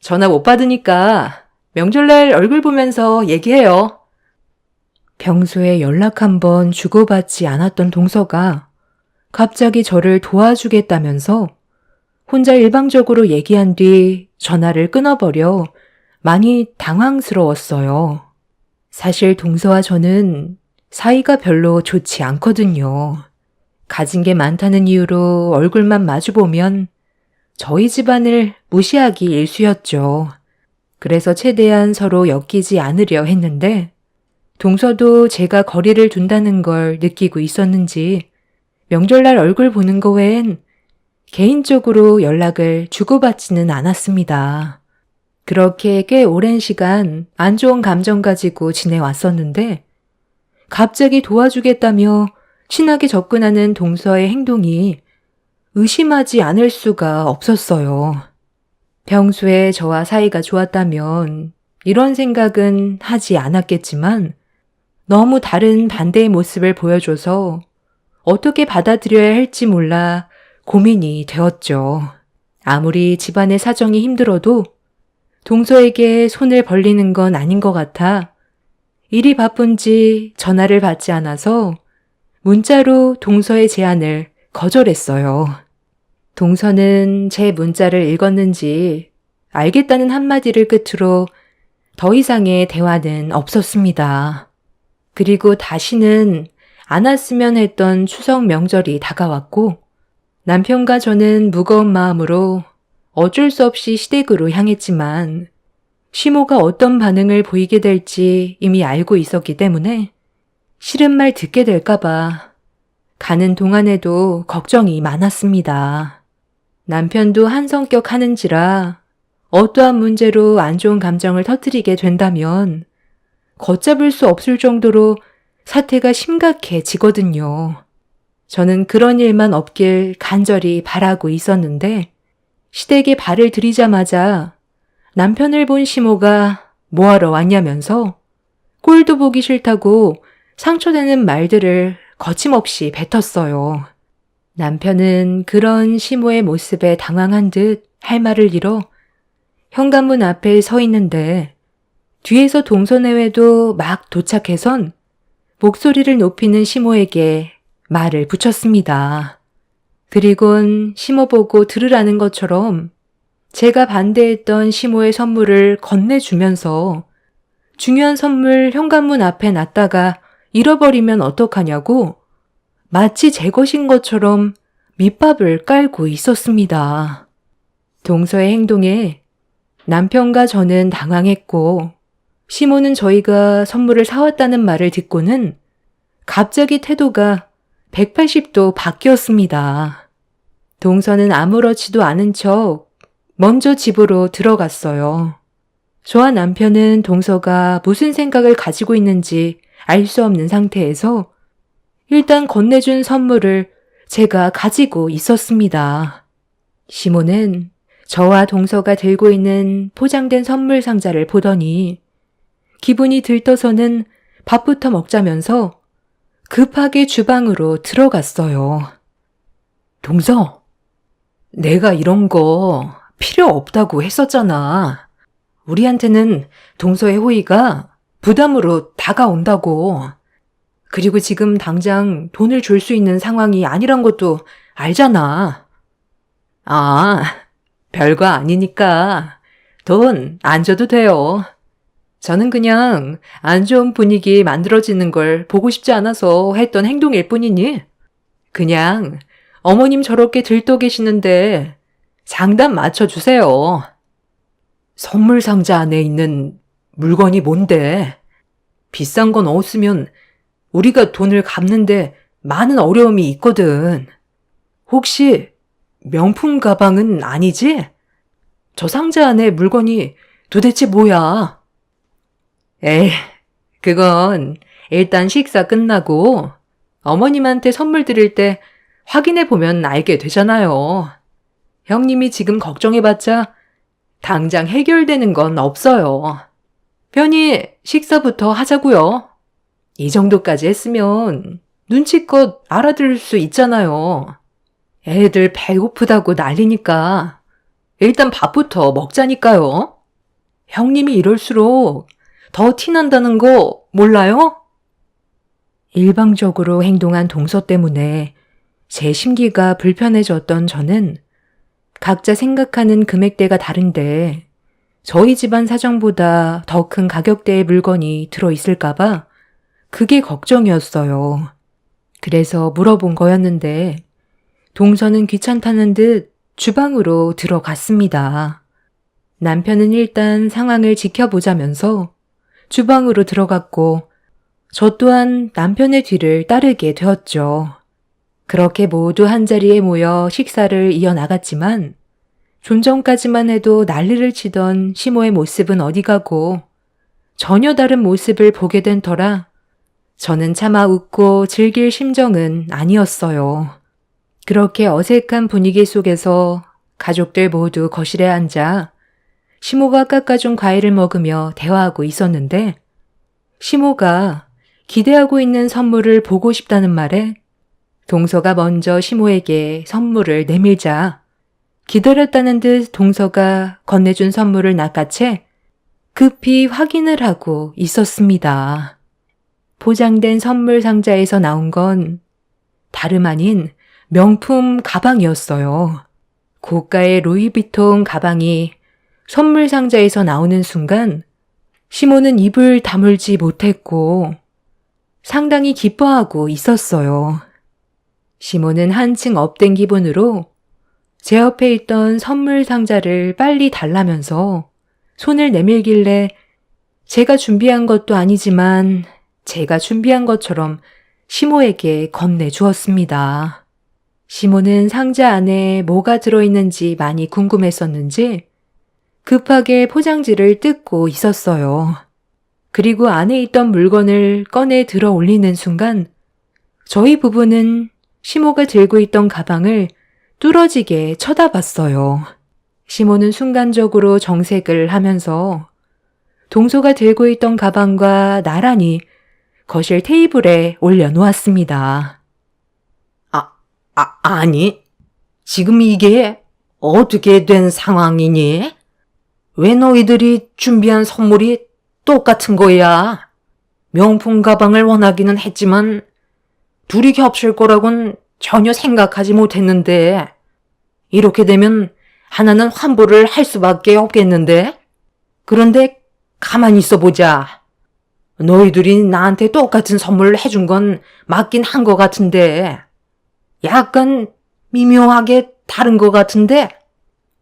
전화 못 받으니까 명절날 얼굴 보면서 얘기해요. 평소에 연락 한번 주고받지 않았던 동서가 갑자기 저를 도와주겠다면서 혼자 일방적으로 얘기한 뒤 전화를 끊어버려 많이 당황스러웠어요. 사실 동서와 저는 사이가 별로 좋지 않거든요. 가진 게 많다는 이유로 얼굴만 마주보면 저희 집안을 무시하기 일쑤였죠. 그래서 최대한 서로 엮이지 않으려 했는데 동서도 제가 거리를 둔다는 걸 느끼고 있었는지 명절날 얼굴 보는 거 외엔 개인적으로 연락을 주고받지는 않았습니다. 그렇게 꽤 오랜 시간 안 좋은 감정 가지고 지내왔었는데 갑자기 도와주겠다며 친하게 접근하는 동서의 행동이 의심하지 않을 수가 없었어요. 평소에 저와 사이가 좋았다면 이런 생각은 하지 않았겠지만 너무 다른 반대의 모습을 보여줘서 어떻게 받아들여야 할지 몰라 고민이 되었죠. 아무리 집안의 사정이 힘들어도 동서에게 손을 벌리는 건 아닌 것 같아 일이 바쁜지 전화를 받지 않아서 문자로 동서의 제안을 거절했어요. 동서는 제 문자를 읽었는지 알겠다는 한마디를 끝으로 더 이상의 대화는 없었습니다. 그리고 다시는 안 왔으면 했던 추석 명절이 다가왔고 남편과 저는 무거운 마음으로 어쩔 수 없이 시댁으로 향했지만 시모가 어떤 반응을 보이게 될지 이미 알고 있었기 때문에 싫은 말 듣게 될까봐 가는 동안에도 걱정이 많았습니다. 남편도 한 성격 하는지라 어떠한 문제로 안 좋은 감정을 터뜨리게 된다면 걷잡을 수 없을 정도로 사태가 심각해지거든요. 저는 그런 일만 없길 간절히 바라고 있었는데 시댁에 발을 들이자마자 남편을 본 시모가 뭐하러 왔냐면서 꼴도 보기 싫다고 상처되는 말들을 거침없이 뱉었어요. 남편은 그런 시모의 모습에 당황한 듯 할 말을 잃어 현관문 앞에 서 있는데 뒤에서 동서내외도 막 도착해선 목소리를 높이는 시모에게 말을 붙였습니다. 그리곤 시모 보고 들으라는 것처럼 제가 반대했던 시모의 선물을 건네주면서 중요한 선물 현관문 앞에 놨다가 잃어버리면 어떡하냐고 마치 제 것인 것처럼 밑밥을 깔고 있었습니다. 동서의 행동에 남편과 저는 당황했고 시모는 저희가 선물을 사왔다는 말을 듣고는 갑자기 태도가 180도 바뀌었습니다. 동서는 아무렇지도 않은 척 먼저 집으로 들어갔어요. 저와 남편은 동서가 무슨 생각을 가지고 있는지 알 수 없는 상태에서 일단 건네준 선물을 제가 가지고 있었습니다. 시모는 저와 동서가 들고 있는 포장된 선물 상자를 보더니 기분이 들떠서는 밥부터 먹자면서 급하게 주방으로 들어갔어요. 동서, 내가 이런 거 필요 없다고 했었잖아. 우리한테는 동서의 호의가 부담으로 다가온다고. 그리고 지금 당장 돈을 줄 수 있는 상황이 아니란 것도 알잖아. 아, 별거 아니니까 돈 안 줘도 돼요. 저는 그냥 안 좋은 분위기 만들어지는 걸 보고 싶지 않아서 했던 행동일 뿐이니 그냥 어머님 저렇게 들떠 계시는데 장단 맞춰주세요. 선물 상자 안에 있는 물건이 뭔데? 비싼 건 없으면 우리가 돈을 갚는데 많은 어려움이 있거든. 혹시 명품 가방은 아니지? 저 상자 안에 물건이 도대체 뭐야? 에이, 그건 일단 식사 끝나고 어머님한테 선물 드릴 때 확인해 보면 알게 되잖아요. 형님이 지금 걱정해봤자 당장 해결되는 건 없어요. 편히 식사부터 하자고요. 이 정도까지 했으면 눈치껏 알아들을 수 있잖아요. 애들 배고프다고 난리니까 일단 밥부터 먹자니까요. 형님이 이럴수록 더 티난다는 거 몰라요? 일방적으로 행동한 동서 때문에 제 심기가 불편해졌던 저는 각자 생각하는 금액대가 다른데 저희 집안 사정보다 더 큰 가격대의 물건이 들어있을까봐 그게 걱정이었어요. 그래서 물어본 거였는데 동서는 귀찮다는 듯 주방으로 들어갔습니다. 남편은 일단 상황을 지켜보자면서 주방으로 들어갔고 저 또한 남편의 뒤를 따르게 되었죠. 그렇게 모두 한자리에 모여 식사를 이어나갔지만 좀 전까지만 해도 난리를 치던 시모의 모습은 어디 가고 전혀 다른 모습을 보게 된 터라 저는 차마 웃고 즐길 심정은 아니었어요. 그렇게 어색한 분위기 속에서 가족들 모두 거실에 앉아 시모가 깎아준 과일을 먹으며 대화하고 있었는데 시모가 기대하고 있는 선물을 보고 싶다는 말에 동서가 먼저 시모에게 선물을 내밀자 기다렸다는 듯 동서가 건네준 선물을 낚아채 급히 확인을 하고 있었습니다. 포장된 선물 상자에서 나온 건 다름 아닌 명품 가방이었어요. 고가의 루이비통 가방이 선물 상자에서 나오는 순간 시모는 입을 다물지 못했고 상당히 기뻐하고 있었어요. 시모는 한층 업된 기분으로 제 옆에 있던 선물 상자를 빨리 달라면서 손을 내밀길래 제가 준비한 것도 아니지만 제가 준비한 것처럼 시모에게 건네주었습니다. 시모는 상자 안에 뭐가 들어있는지 많이 궁금했었는지 급하게 포장지를 뜯고 있었어요. 그리고 안에 있던 물건을 꺼내 들어 올리는 순간 저희 부부는 시모가 들고 있던 가방을 뚫어지게 쳐다봤어요. 시모는 순간적으로 정색을 하면서 동서가 들고 있던 가방과 나란히 거실 테이블에 올려놓았습니다. 아니, 지금 이게 어떻게 된 상황이니? 왜 너희들이 준비한 선물이 똑같은 거야? 명품 가방을 원하기는 했지만 둘이 겹칠 거라곤 전혀 생각하지 못했는데 이렇게 되면 하나는 환불을 할 수밖에 없겠는데? 그런데 가만히 있어 보자. 너희들이 나한테 똑같은 선물을 해준 건 맞긴 한 것 같은데 약간 미묘하게 다른 것 같은데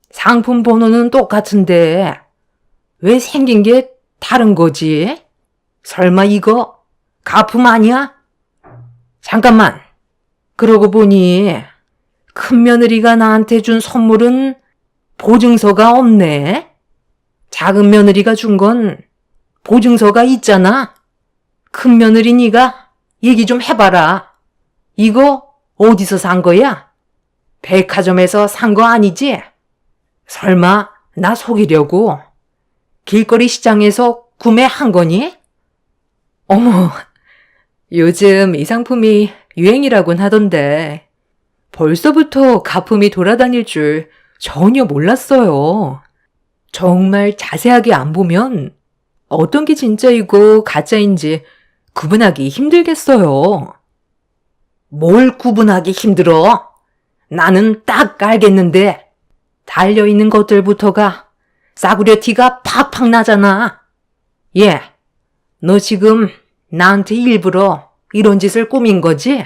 상품 번호는 똑같은데 왜 생긴 게 다른 거지? 설마 이거 가품 아니야? 잠깐만. 그러고 보니 큰 며느리가 나한테 준 선물은 보증서가 없네. 작은 며느리가 준 건 보증서가 있잖아. 큰 며느리 네가 얘기 좀 해봐라. 이거 어디서 산 거야? 백화점에서 산 거 아니지? 설마 나 속이려고 길거리 시장에서 구매한 거니? 어머, 요즘 이 상품이 유행이라곤 하던데 벌써부터 가품이 돌아다닐 줄 전혀 몰랐어요. 정말 자세하게 안 보면 어떤 게 진짜이고 가짜인지 구분하기 힘들겠어요. 뭘 구분하기 힘들어? 나는 딱 알겠는데 달려있는 것들부터가 싸구려 티가 팍팍 나잖아. 얘, 너 지금 나한테 일부러 이런 짓을 꾸민 거지?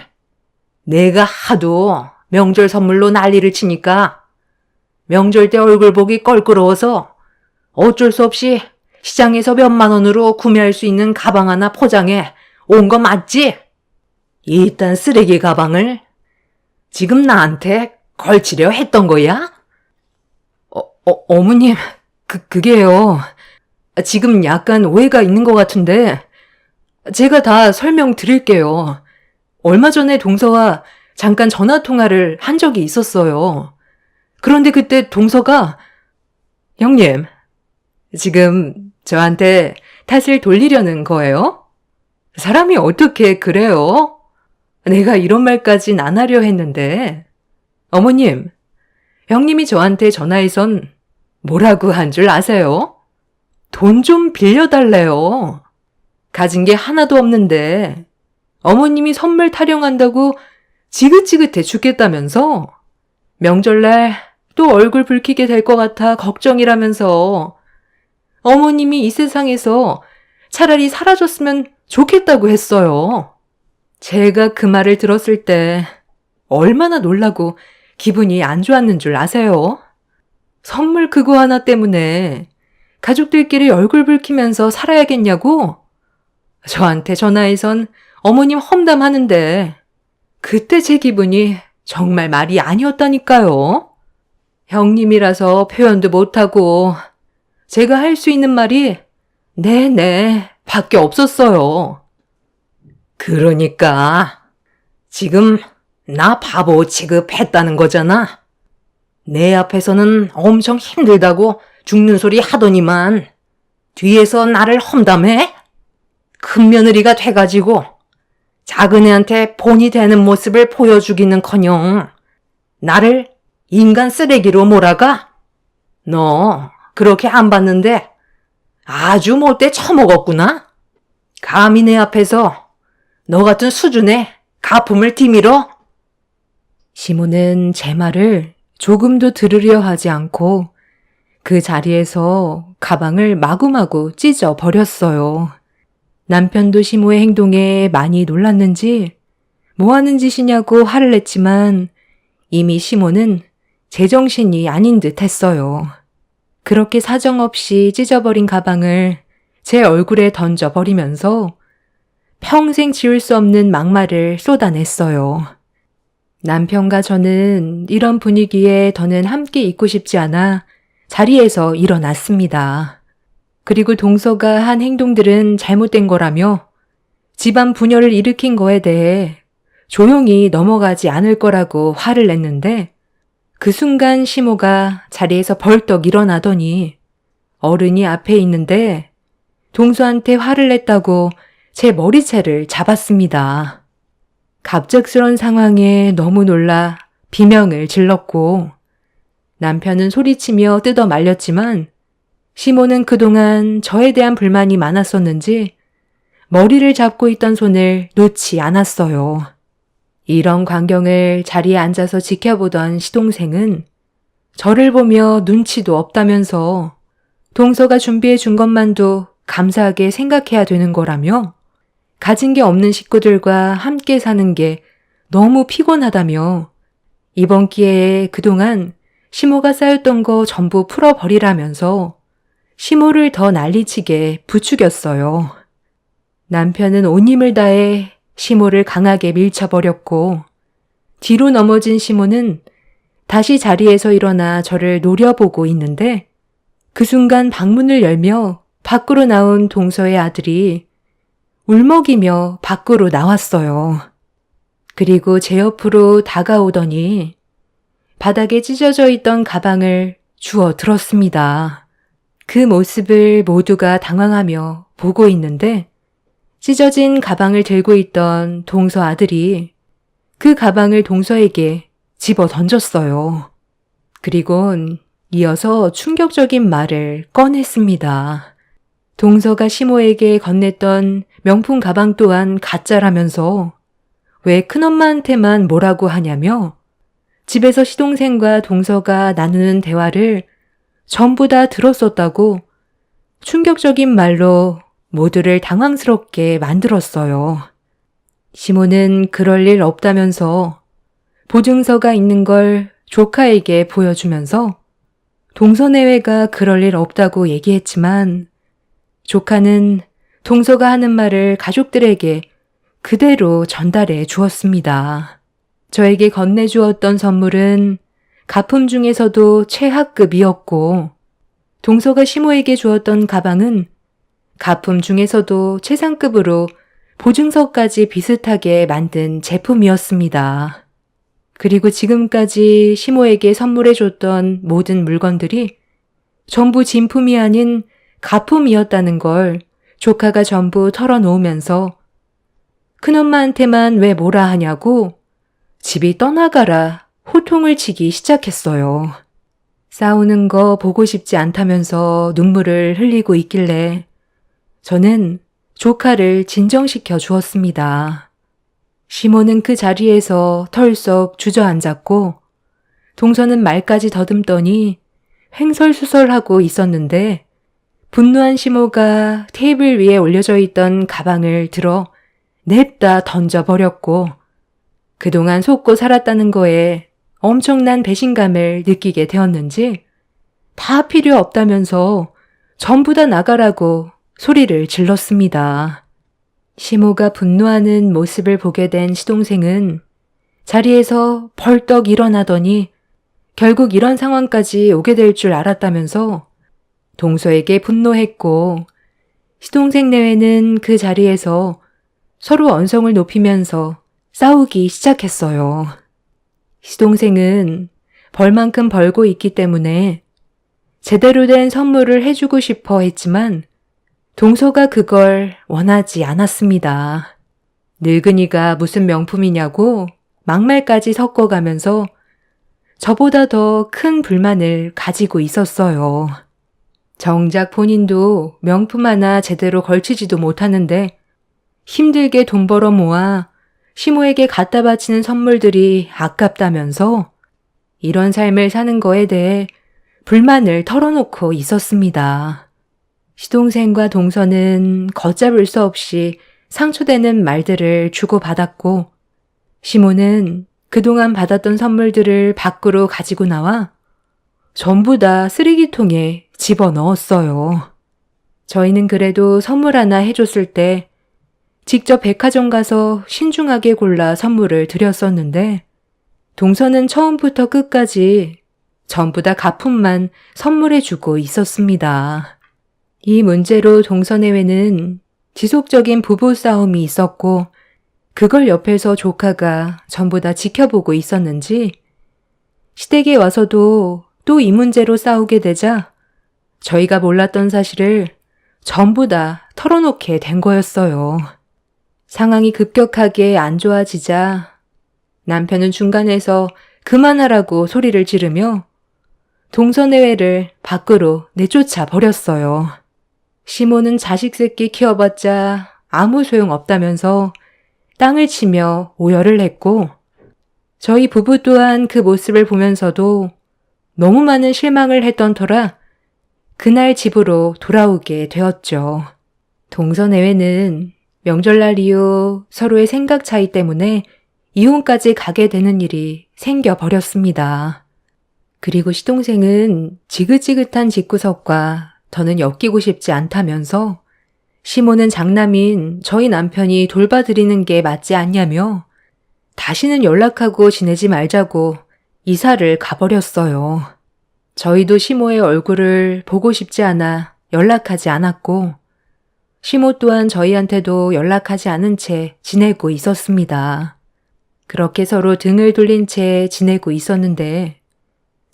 내가 하도 명절 선물로 난리를 치니까 명절 때 얼굴 보기 껄끄러워서 어쩔 수 없이 시장에서 몇만 원으로 구매할 수 있는 가방 하나 포장해 온 거 맞지? 이딴 쓰레기 가방을 지금 나한테 걸치려 했던 거야? 어머님, 그게요. 지금 약간 오해가 있는 것 같은데 제가 다 설명드릴게요. 얼마 전에 동서와 잠깐 전화통화를 한 적이 있었어요. 그런데 그때 동서가 형님, 지금 저한테 탓을 돌리려는 거예요? 사람이 어떻게 그래요? 내가 이런 말까진 안 하려 했는데 어머님, 형님이 저한테 전화해선 뭐라고 한 줄 아세요? 돈 좀 빌려달래요. 가진 게 하나도 없는데 어머님이 선물 타령한다고 지긋지긋해 죽겠다면서 명절날 또 얼굴 붉히게 될 것 같아 걱정이라면서 어머님이 이 세상에서 차라리 사라졌으면 좋겠다고 했어요. 제가 그 말을 들었을 때 얼마나 놀라고 기분이 안 좋았는 줄 아세요? 선물 그거 하나 때문에 가족들끼리 얼굴 붉히면서 살아야겠냐고? 저한테 전화해선 어머님 험담하는데 그때 제 기분이 정말 말이 아니었다니까요. 형님이라서 표현도 못하고 제가 할 수 있는 말이 네네 밖에 없었어요. 그러니까 지금 나 바보 취급했다는 거잖아. 내 앞에서는 엄청 힘들다고 죽는 소리 하더니만 뒤에서 나를 험담해? 큰 며느리가 돼가지고 작은 애한테 본이 되는 모습을 보여주기는커녕 나를 인간 쓰레기로 몰아가? 너 그렇게 안 봤는데 아주 못돼 처먹었구나? 감히 내 앞에서 너 같은 수준의 가품을 디밀어? 시모는 제 말을 조금도 들으려 하지 않고 그 자리에서 가방을 마구마구 찢어 버렸어요. 남편도 시모의 행동에 많이 놀랐는지 뭐 하는 짓이냐고 화를 냈지만 이미 시모는 제정신이 아닌 듯 했어요. 그렇게 사정없이 찢어버린 가방을 제 얼굴에 던져버리면서 평생 지울 수 없는 막말을 쏟아냈어요. 남편과 저는 이런 분위기에 더는 함께 있고 싶지 않아 자리에서 일어났습니다. 그리고 동서가 한 행동들은 잘못된 거라며 집안 분열을 일으킨 거에 대해 조용히 넘어가지 않을 거라고 화를 냈는데 그 순간 시모가 자리에서 벌떡 일어나더니 어른이 앞에 있는데 동서한테 화를 냈다고 제 머리채를 잡았습니다. 갑작스런 상황에 너무 놀라 비명을 질렀고 남편은 소리치며 뜯어 말렸지만 시모는 그동안 저에 대한 불만이 많았었는지 머리를 잡고 있던 손을 놓지 않았어요. 이런 광경을 자리에 앉아서 지켜보던 시동생은 저를 보며 눈치도 없다면서 동서가 준비해 준 것만도 감사하게 생각해야 되는 거라며 가진 게 없는 식구들과 함께 사는 게 너무 피곤하다며 이번 기회에 그동안 시모가 쌓였던 거 전부 풀어버리라면서 시모를 더 난리치게 부추겼어요. 남편은 온 힘을 다해 시모를 강하게 밀쳐버렸고 뒤로 넘어진 시모는 다시 자리에서 일어나 저를 노려보고 있는데 그 순간 방문을 열며 밖으로 나온 동서의 아들이 울먹이며 밖으로 나왔어요. 그리고 제 옆으로 다가오더니 바닥에 찢어져 있던 가방을 주워 들었습니다. 그 모습을 모두가 당황하며 보고 있는데 찢어진 가방을 들고 있던 동서 아들이 그 가방을 동서에게 집어 던졌어요. 그리곤 이어서 충격적인 말을 꺼냈습니다. 동서가 시모에게 건넸던 명품 가방 또한 가짜라면서 왜 큰엄마한테만 뭐라고 하냐며 집에서 시동생과 동서가 나누는 대화를 전부 다 들었었다고 충격적인 말로 모두를 당황스럽게 만들었어요. 시모는 그럴 일 없다면서 보증서가 있는 걸 조카에게 보여주면서 동서내외가 그럴 일 없다고 얘기했지만 조카는 동서가 하는 말을 가족들에게 그대로 전달해 주었습니다. 저에게 건네주었던 선물은 가품 중에서도 최하급이었고 동서가 시모에게 주었던 가방은 가품 중에서도 최상급으로 보증서까지 비슷하게 만든 제품이었습니다. 그리고 지금까지 시모에게 선물해줬던 모든 물건들이 전부 진품이 아닌 가품이었다는 걸 조카가 전부 털어놓으면서 큰엄마한테만 왜 뭐라 하냐고 집이 떠나가라 호통을 치기 시작했어요. 싸우는 거 보고 싶지 않다면서 눈물을 흘리고 있길래 저는 조카를 진정시켜 주었습니다. 시모는 그 자리에서 털썩 주저앉았고 동서는 말까지 더듬더니 횡설수설하고 있었는데 분노한 시모가 테이블 위에 올려져 있던 가방을 들어 냅다 던져버렸고 그동안 속고 살았다는 거에 엄청난 배신감을 느끼게 되었는지 다 필요 없다면서 전부 다 나가라고 소리를 질렀습니다. 시모가 분노하는 모습을 보게 된 시동생은 자리에서 벌떡 일어나더니 결국 이런 상황까지 오게 될 줄 알았다면서 동서에게 분노했고 시동생 내외는 그 자리에서 서로 언성을 높이면서 싸우기 시작했어요. 시동생은 벌만큼 벌고 있기 때문에 제대로 된 선물을 해주고 싶어 했지만 동서가 그걸 원하지 않았습니다. 늙은이가 무슨 명품이냐고 막말까지 섞어가면서 저보다 더 큰 불만을 가지고 있었어요. 정작 본인도 명품 하나 제대로 걸치지도 못하는데 힘들게 돈 벌어 모아 시모에게 갖다 바치는 선물들이 아깝다면서 이런 삶을 사는 거에 대해 불만을 털어놓고 있었습니다. 시동생과 동서는 걷잡을 수 없이 상처되는 말들을 주고받았고 시모는 그동안 받았던 선물들을 밖으로 가지고 나와 전부 다 쓰레기통에 집어넣었어요. 저희는 그래도 선물 하나 해줬을 때 직접 백화점 가서 신중하게 골라 선물을 드렸었는데 동서는 처음부터 끝까지 전부 다 가품만 선물해주고 있었습니다. 이 문제로 동서 내외는 지속적인 부부싸움이 있었고 그걸 옆에서 조카가 전부 다 지켜보고 있었는지 시댁에 와서도 또 이 문제로 싸우게 되자 저희가 몰랐던 사실을 전부 다 털어놓게 된 거였어요. 상황이 급격하게 안 좋아지자 남편은 중간에서 그만하라고 소리를 지르며 동서내외를 밖으로 내쫓아 버렸어요. 시모는 자식 새끼 키워봤자 아무 소용 없다면서 땅을 치며 오열을 했고 저희 부부 또한 그 모습을 보면서도 너무 많은 실망을 했던 터라 그날 집으로 돌아오게 되었죠. 동서내외는 명절날 이후 서로의 생각 차이 때문에 이혼까지 가게 되는 일이 생겨버렸습니다. 그리고 시동생은 지긋지긋한 집구석과 더는 엮이고 싶지 않다면서 시모는 장남인 저희 남편이 돌봐드리는 게 맞지 않냐며 다시는 연락하고 지내지 말자고 이사를 가버렸어요. 저희도 시모의 얼굴을 보고 싶지 않아 연락하지 않았고 시모 또한 저희한테도 연락하지 않은 채 지내고 있었습니다. 그렇게 서로 등을 돌린 채 지내고 있었는데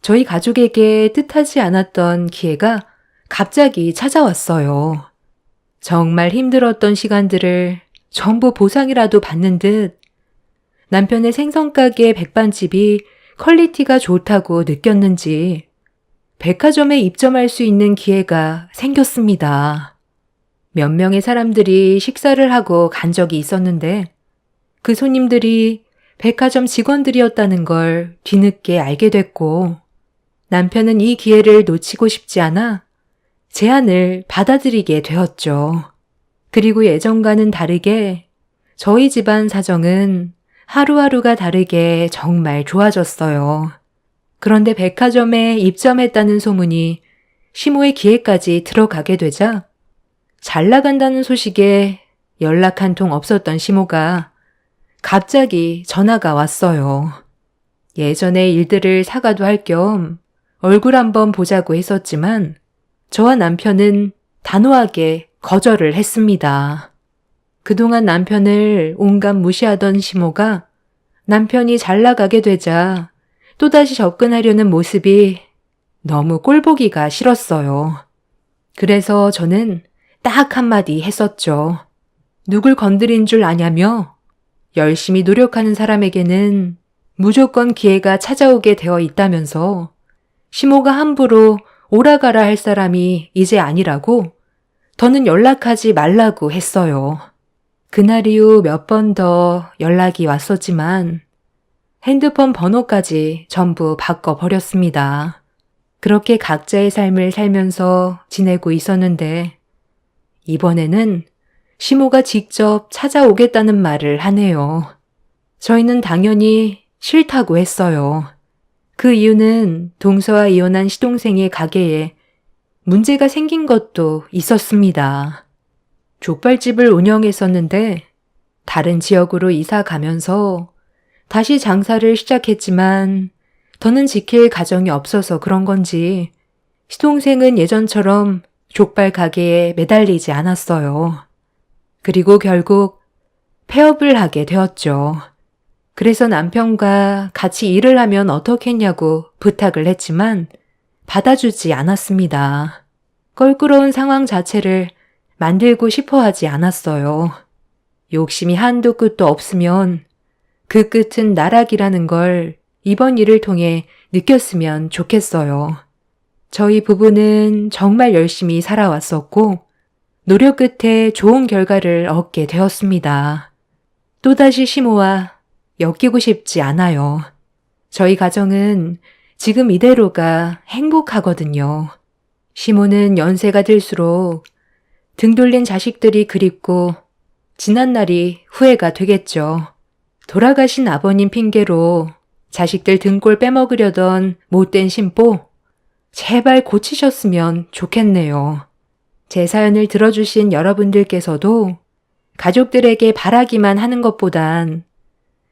저희 가족에게 뜻하지 않았던 기회가 갑자기 찾아왔어요. 정말 힘들었던 시간들을 전부 보상이라도 받는 듯 남편의 생선가게 백반집이 퀄리티가 좋다고 느꼈는지 백화점에 입점할 수 있는 기회가 생겼습니다. 몇 명의 사람들이 식사를 하고 간 적이 있었는데 그 손님들이 백화점 직원들이었다는 걸 뒤늦게 알게 됐고 남편은 이 기회를 놓치고 싶지 않아 제안을 받아들이게 되었죠. 그리고 예전과는 다르게 저희 집안 사정은 하루하루가 다르게 정말 좋아졌어요. 그런데 백화점에 입점했다는 소문이 시모의 귀에까지 들어가게 되자 잘 나간다는 소식에 연락 한 통 없었던 시모가 갑자기 전화가 왔어요. 예전의 일들을 사과도 할 겸 얼굴 한번 보자고 했었지만 저와 남편은 단호하게 거절을 했습니다. 그동안 남편을 온갖 무시하던 시모가 남편이 잘 나가게 되자 또다시 접근하려는 모습이 너무 꼴보기가 싫었어요. 그래서 저는 딱 한마디 했었죠. 누굴 건드린 줄 아냐며 열심히 노력하는 사람에게는 무조건 기회가 찾아오게 되어 있다면서 시모가 함부로 오라가라 할 사람이 이제 아니라고 더는 연락하지 말라고 했어요. 그날 이후 몇 번 더 연락이 왔었지만 핸드폰 번호까지 전부 바꿔버렸습니다. 그렇게 각자의 삶을 살면서 지내고 있었는데 이번에는 시모가 직접 찾아오겠다는 말을 하네요. 저희는 당연히 싫다고 했어요. 그 이유는 동서와 이혼한 시동생의 가게에 문제가 생긴 것도 있었습니다. 족발집을 운영했었는데 다른 지역으로 이사 가면서 다시 장사를 시작했지만 더는 지킬 가정이 없어서 그런 건지 시동생은 예전처럼 족발 가게에 매달리지 않았어요. 그리고 결국 폐업을 하게 되었죠. 그래서 남편과 같이 일을 하면 어떻겠냐고 부탁을 했지만 받아주지 않았습니다. 껄끄러운 상황 자체를 만들고 싶어 하지 않았어요. 욕심이 한도 끝도 없으면 그 끝은 나락이라는 걸 이번 일을 통해 느꼈으면 좋겠어요. 저희 부부는 정말 열심히 살아왔었고 노력 끝에 좋은 결과를 얻게 되었습니다. 또다시 시모와 엮이고 싶지 않아요. 저희 가정은 지금 이대로가 행복하거든요. 시모는 연세가 들수록 등 돌린 자식들이 그립고 지난 날이 후회가 되겠죠. 돌아가신 아버님 핑계로 자식들 등골 빼먹으려던 못된 심보 제발 고치셨으면 좋겠네요. 제 사연을 들어주신 여러분들께서도 가족들에게 바라기만 하는 것보단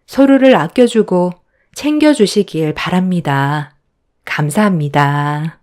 서로를 아껴주고 챙겨주시길 바랍니다. 감사합니다.